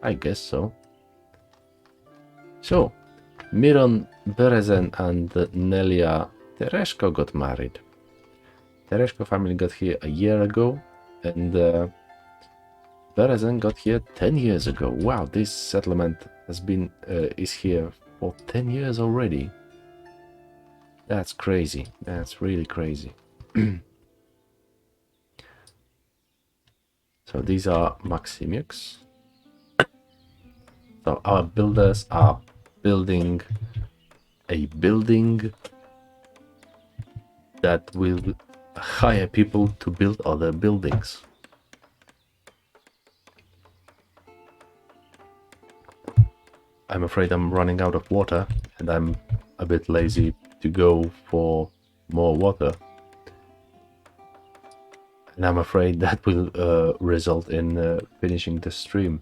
S1: I guess so. So, Miron Berezen and Nelia Tereshko got married. Tereshko family got here a year ago, and Berezen got here 10 years ago. Wow, this settlement has been is here for 10 years already. That's crazy. That's really crazy. So these are Maximiuks. So our builders are building a building that will hire people to build other buildings. I'm afraid I'm running out of water, and I'm a bit lazy to go for more water. And I'm afraid that will result in finishing the stream.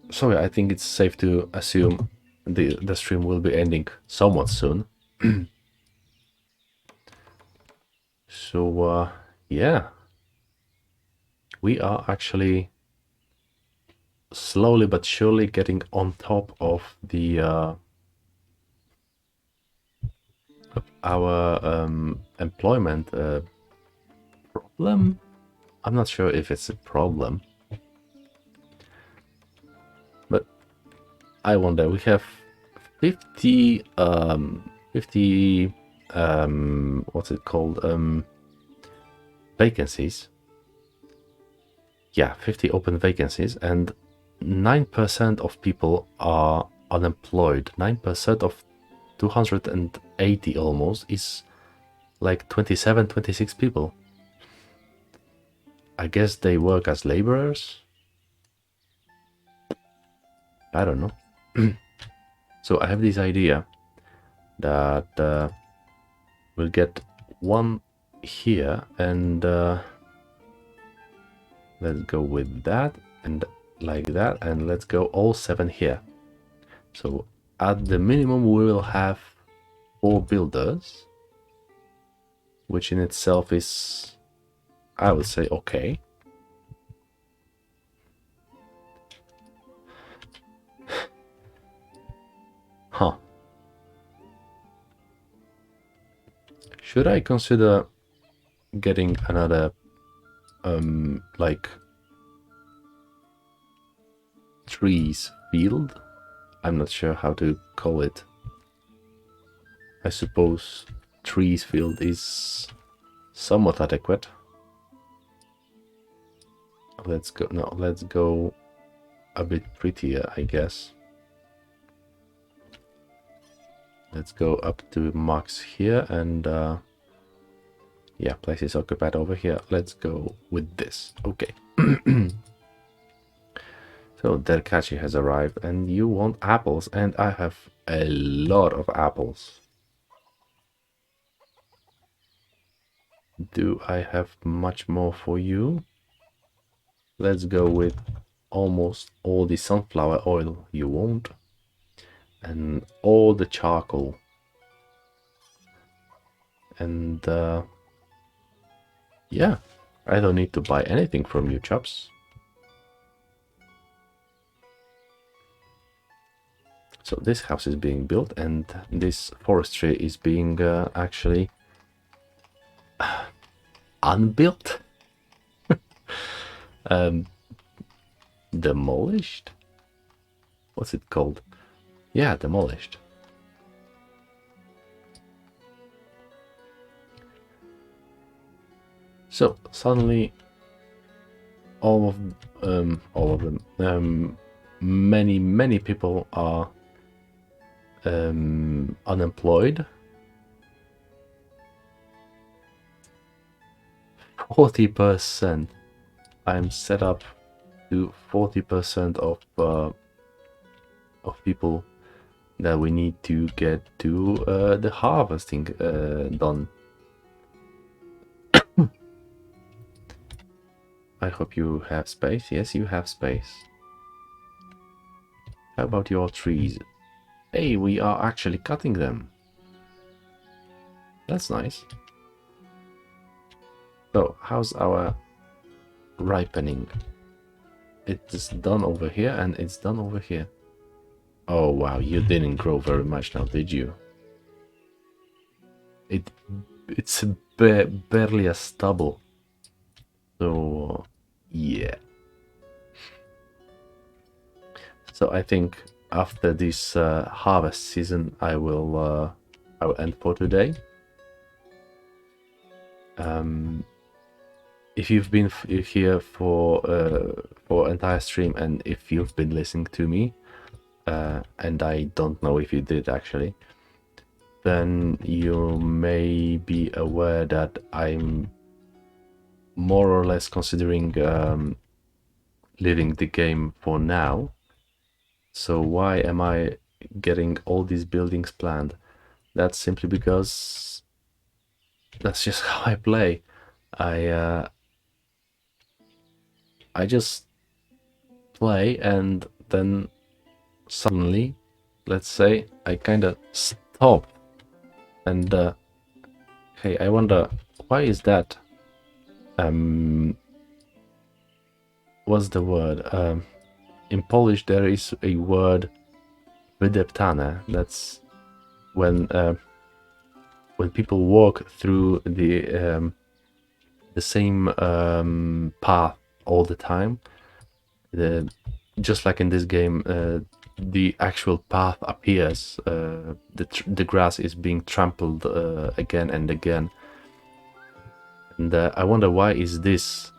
S1: So yeah, I think it's safe to assume the stream will be ending somewhat soon. So yeah, we are actually slowly but surely getting on top of the our employment problem. I'm not sure if it's a problem, but I wonder. We have 50 what's it called, vacancies. Yeah, 50 open vacancies, and 9% of people are unemployed. 9% of 280 almost is like 27, 26 people. I guess they work as laborers. I don't know. So I have this idea that we'll get one here, and let's go with that and like that, and let's go all 7 here. So at the minimum we will have 4 builders, which in itself is, I would say, okay. Huh. Should I consider getting another like trees field? I'm not sure how to call it. I suppose trees field is somewhat adequate. Let's go. No, let's go a bit prettier, I guess. Let's go up to max here, and yeah, place is occupied over here. Let's go with this. Okay. So Derkachi has arrived, and you want apples, and I have a lot of apples. Do I have much more for you? Let's go with almost all the sunflower oil you want, and all the charcoal. And yeah, I don't need to buy anything from you, chaps. So this house is being built, and this forestry is being actually unbuilt. Demolished? What's it called? Yeah, demolished. So suddenly, all of them, many people are unemployed. 40%. I'm set up to 40% of people that we need to get to the harvesting done. I hope you have space. Yes, you have space. How about your trees? Hey, we are actually cutting them. That's nice. So, how's our ripening? It's done over here, and it's done over here. Oh wow, you didn't grow very much now, did you? It's barely a stubble. So yeah. So I think after this harvest season, I will end for today. If you've been here for entire stream, and if you've been listening to me, and I don't know if you did actually, then you may be aware that I'm more or less considering leaving the game for now. So why am I getting all these buildings planned? That's simply because that's just how I play. I just play, and then suddenly, let's say, I kind of stop. And hey, I wonder why is that? What's the word? In Polish, there is a word wydeptane. That's when people walk through the same path all the time. Just like in this game, the actual path appears. The grass is being trampled again and again. And I wonder why is this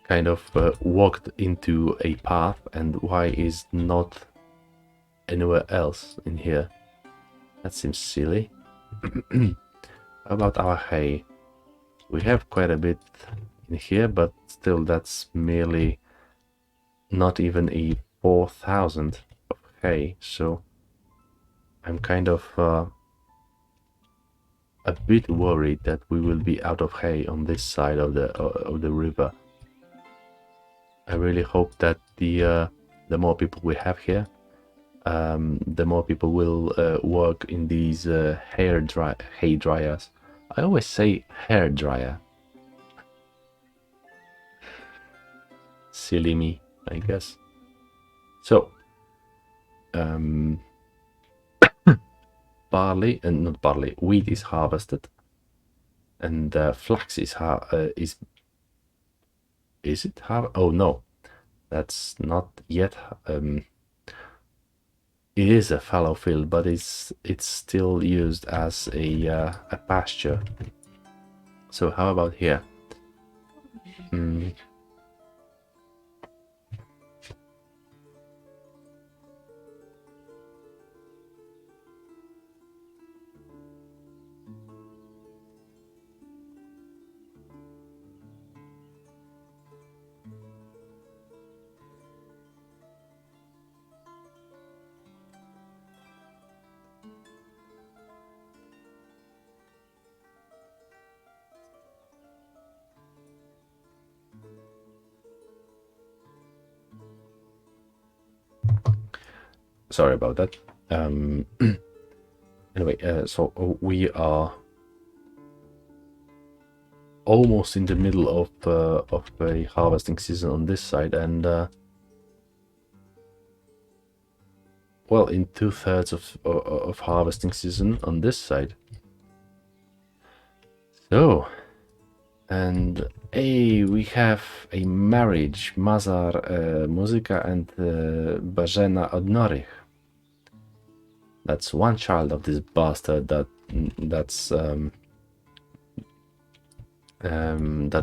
S1: kind of walked into a path, and why is not anywhere else in here? That seems silly. How about our hay? We have quite a bit in here, but still that's merely not even a 4,000 of hay, so I'm kind of a bit worried that we will be out of hay on this side of the river. I really hope that the more people we have here, the more people will work in these hay dryers. I always say hair dryer. Silly me, I guess. So, barley and not barley, wheat is harvested, and flax is it harvested? Oh no, that's not yet. It is a fallow field, but it's still used as a pasture. So how about here? Sorry about that. Anyway, so we are almost in the middle of a harvesting season on this side, and well, in 2/3 of harvesting season on this side. So, and hey, we have a marriage, Mazar Muzyka and Bażena Odnorich. That's one child of this bastard that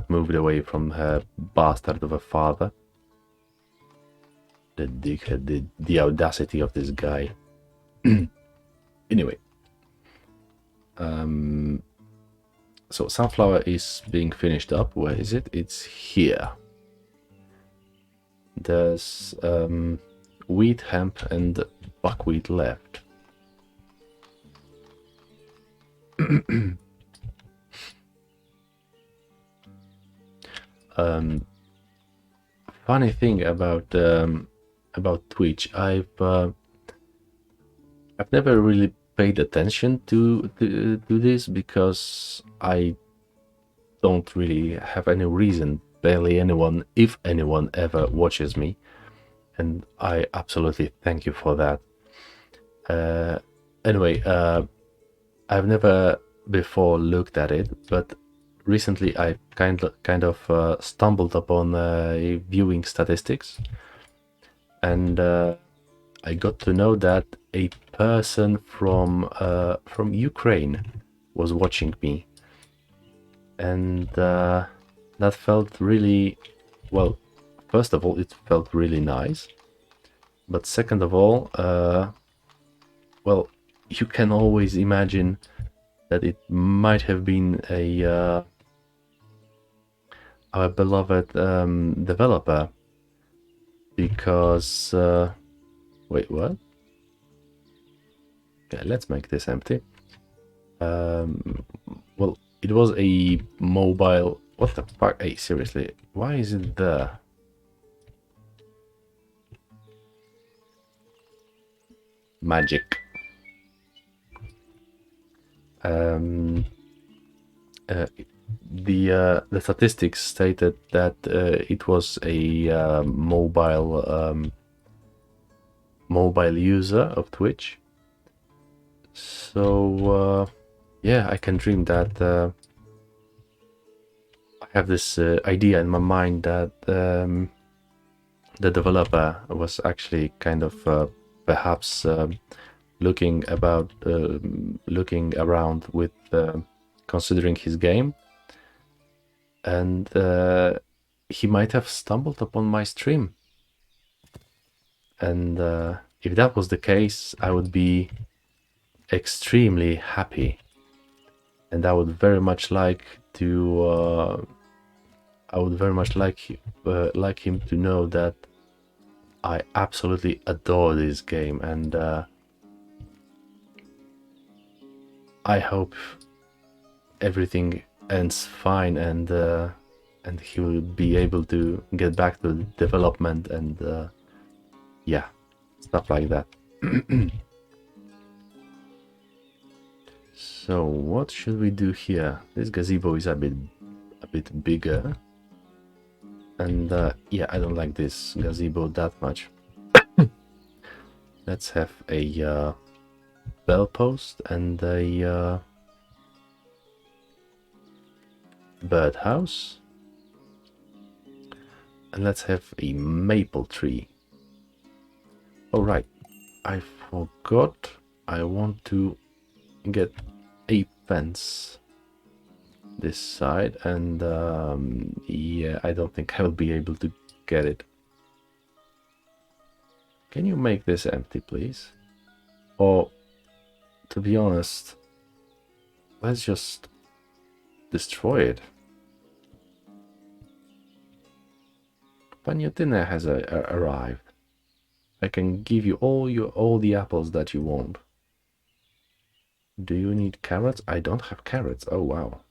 S1: moved away from her bastard of a father. The dickhead, the audacity of this guy. Anyway, so sunflower is being finished up. Where is it? It's here. There's wheat, hemp, and buckwheat left. Funny thing about Twitch, I've never really paid attention to this because I don't really have any reason. Barely anyone, if anyone, ever watches me, and I absolutely thank you for that. Anyway, I've never before looked at it, but recently I kind of stumbled upon viewing statistics, and I got to know that a person from Ukraine was watching me, and that felt really well. First of all, it felt really nice, but second of all, well, you can always imagine that it might have been our beloved developer, because wait, what? Okay, let's make this empty. Well, it was a mobile. What the fuck? Hey, seriously, why is it there? Magic. The statistics stated that it was a mobile user of Twitch. So yeah, I can dream that I have this idea in my mind that the developer was actually kind of perhaps looking around with considering his game, and he might have stumbled upon my stream, and if that was the case, I would be extremely happy, and I would very much like to like him to know that I absolutely adore this game, and I hope everything ends fine, and he will be able to get back to development, and yeah, stuff like that. So what should we do here? This gazebo is a bit bigger, and yeah, I don't like this gazebo that much. Let's have a bell post and a birdhouse, and let's have a maple tree. All right, I forgot. I want to get a fence this side, and yeah, I don't think I'll be able to get it. Can you make this empty, please? Or, to be honest, let's just destroy it. When your dinner has arrived, I can give you all the apples that you want. Do you need carrots? I don't have carrots. Oh wow.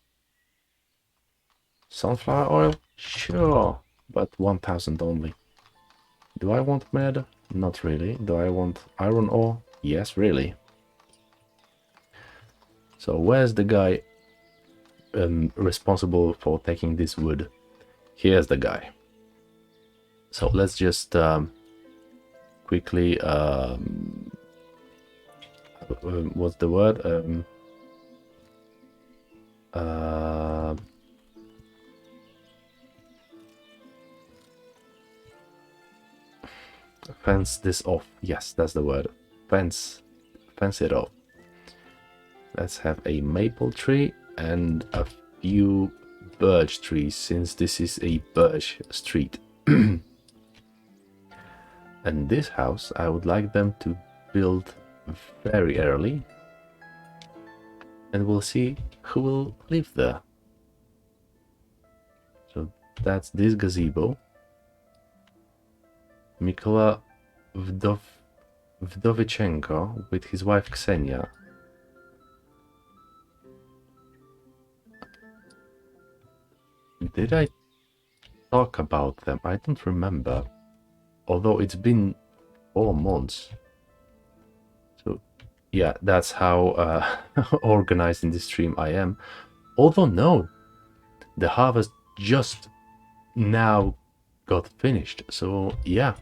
S1: Sunflower oil? Sure, but 1000 only. Do I want murder? Not really. Do I want iron ore? Yes, really. So where's the guy responsible for taking this wood? Here's the guy. So let's just quickly what's the word? Uh, fence this off. Yes, that's the word. Fence it off. Let's have a maple tree and a few birch trees, since this is a birch street. And this house, I would like them to build very early, and we'll see who will live there. So that's this gazebo. Mikola Vdovichenko with his wife Ksenia. Did I talk about them? I don't remember. Although it's been 4 months. So yeah, that's how organized in this stream I am. Although no, the harvest just now got finished. So yeah,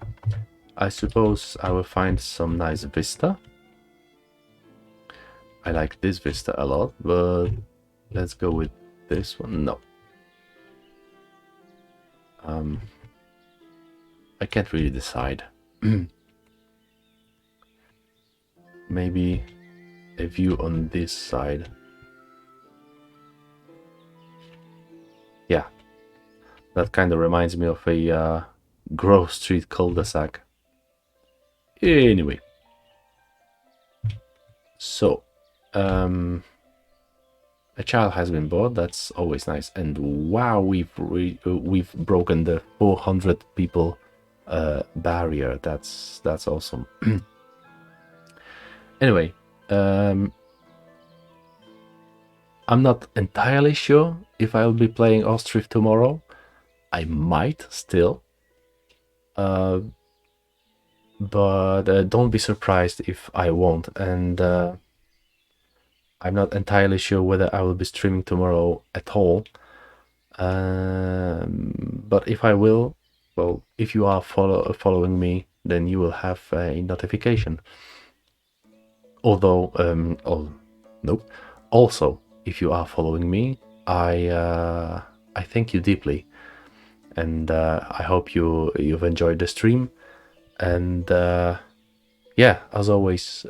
S1: I suppose I will find some nice vista. I like this vista a lot, but let's go with this one. No. I can't really decide. Maybe a view on this side. Yeah, that kind of reminds me of a Grove Street cul-de-sac. Anyway, so a child has been born. That's always nice. And wow, we've broken the 400 people barrier. That's awesome. Anyway, I'm not entirely sure if I'll be playing Ostriv tomorrow. I might still, but don't be surprised if I won't. And I'm not entirely sure whether I will be streaming tomorrow at all. But if I will, well, if you are following me, then you will have a notification. Although, nope. Also, if you are following me, I thank you deeply, and I hope you've enjoyed the stream. And yeah, as always,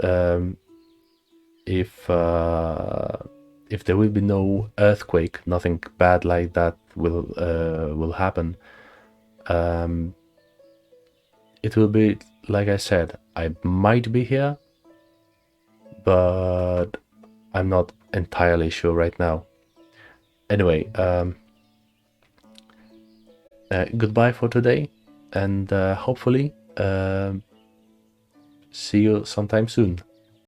S1: if there will be no earthquake, nothing bad like that will happen. It will be, like I said, I might be here, but I'm not entirely sure right now. Anyway, goodbye for today, and hopefully see you sometime soon.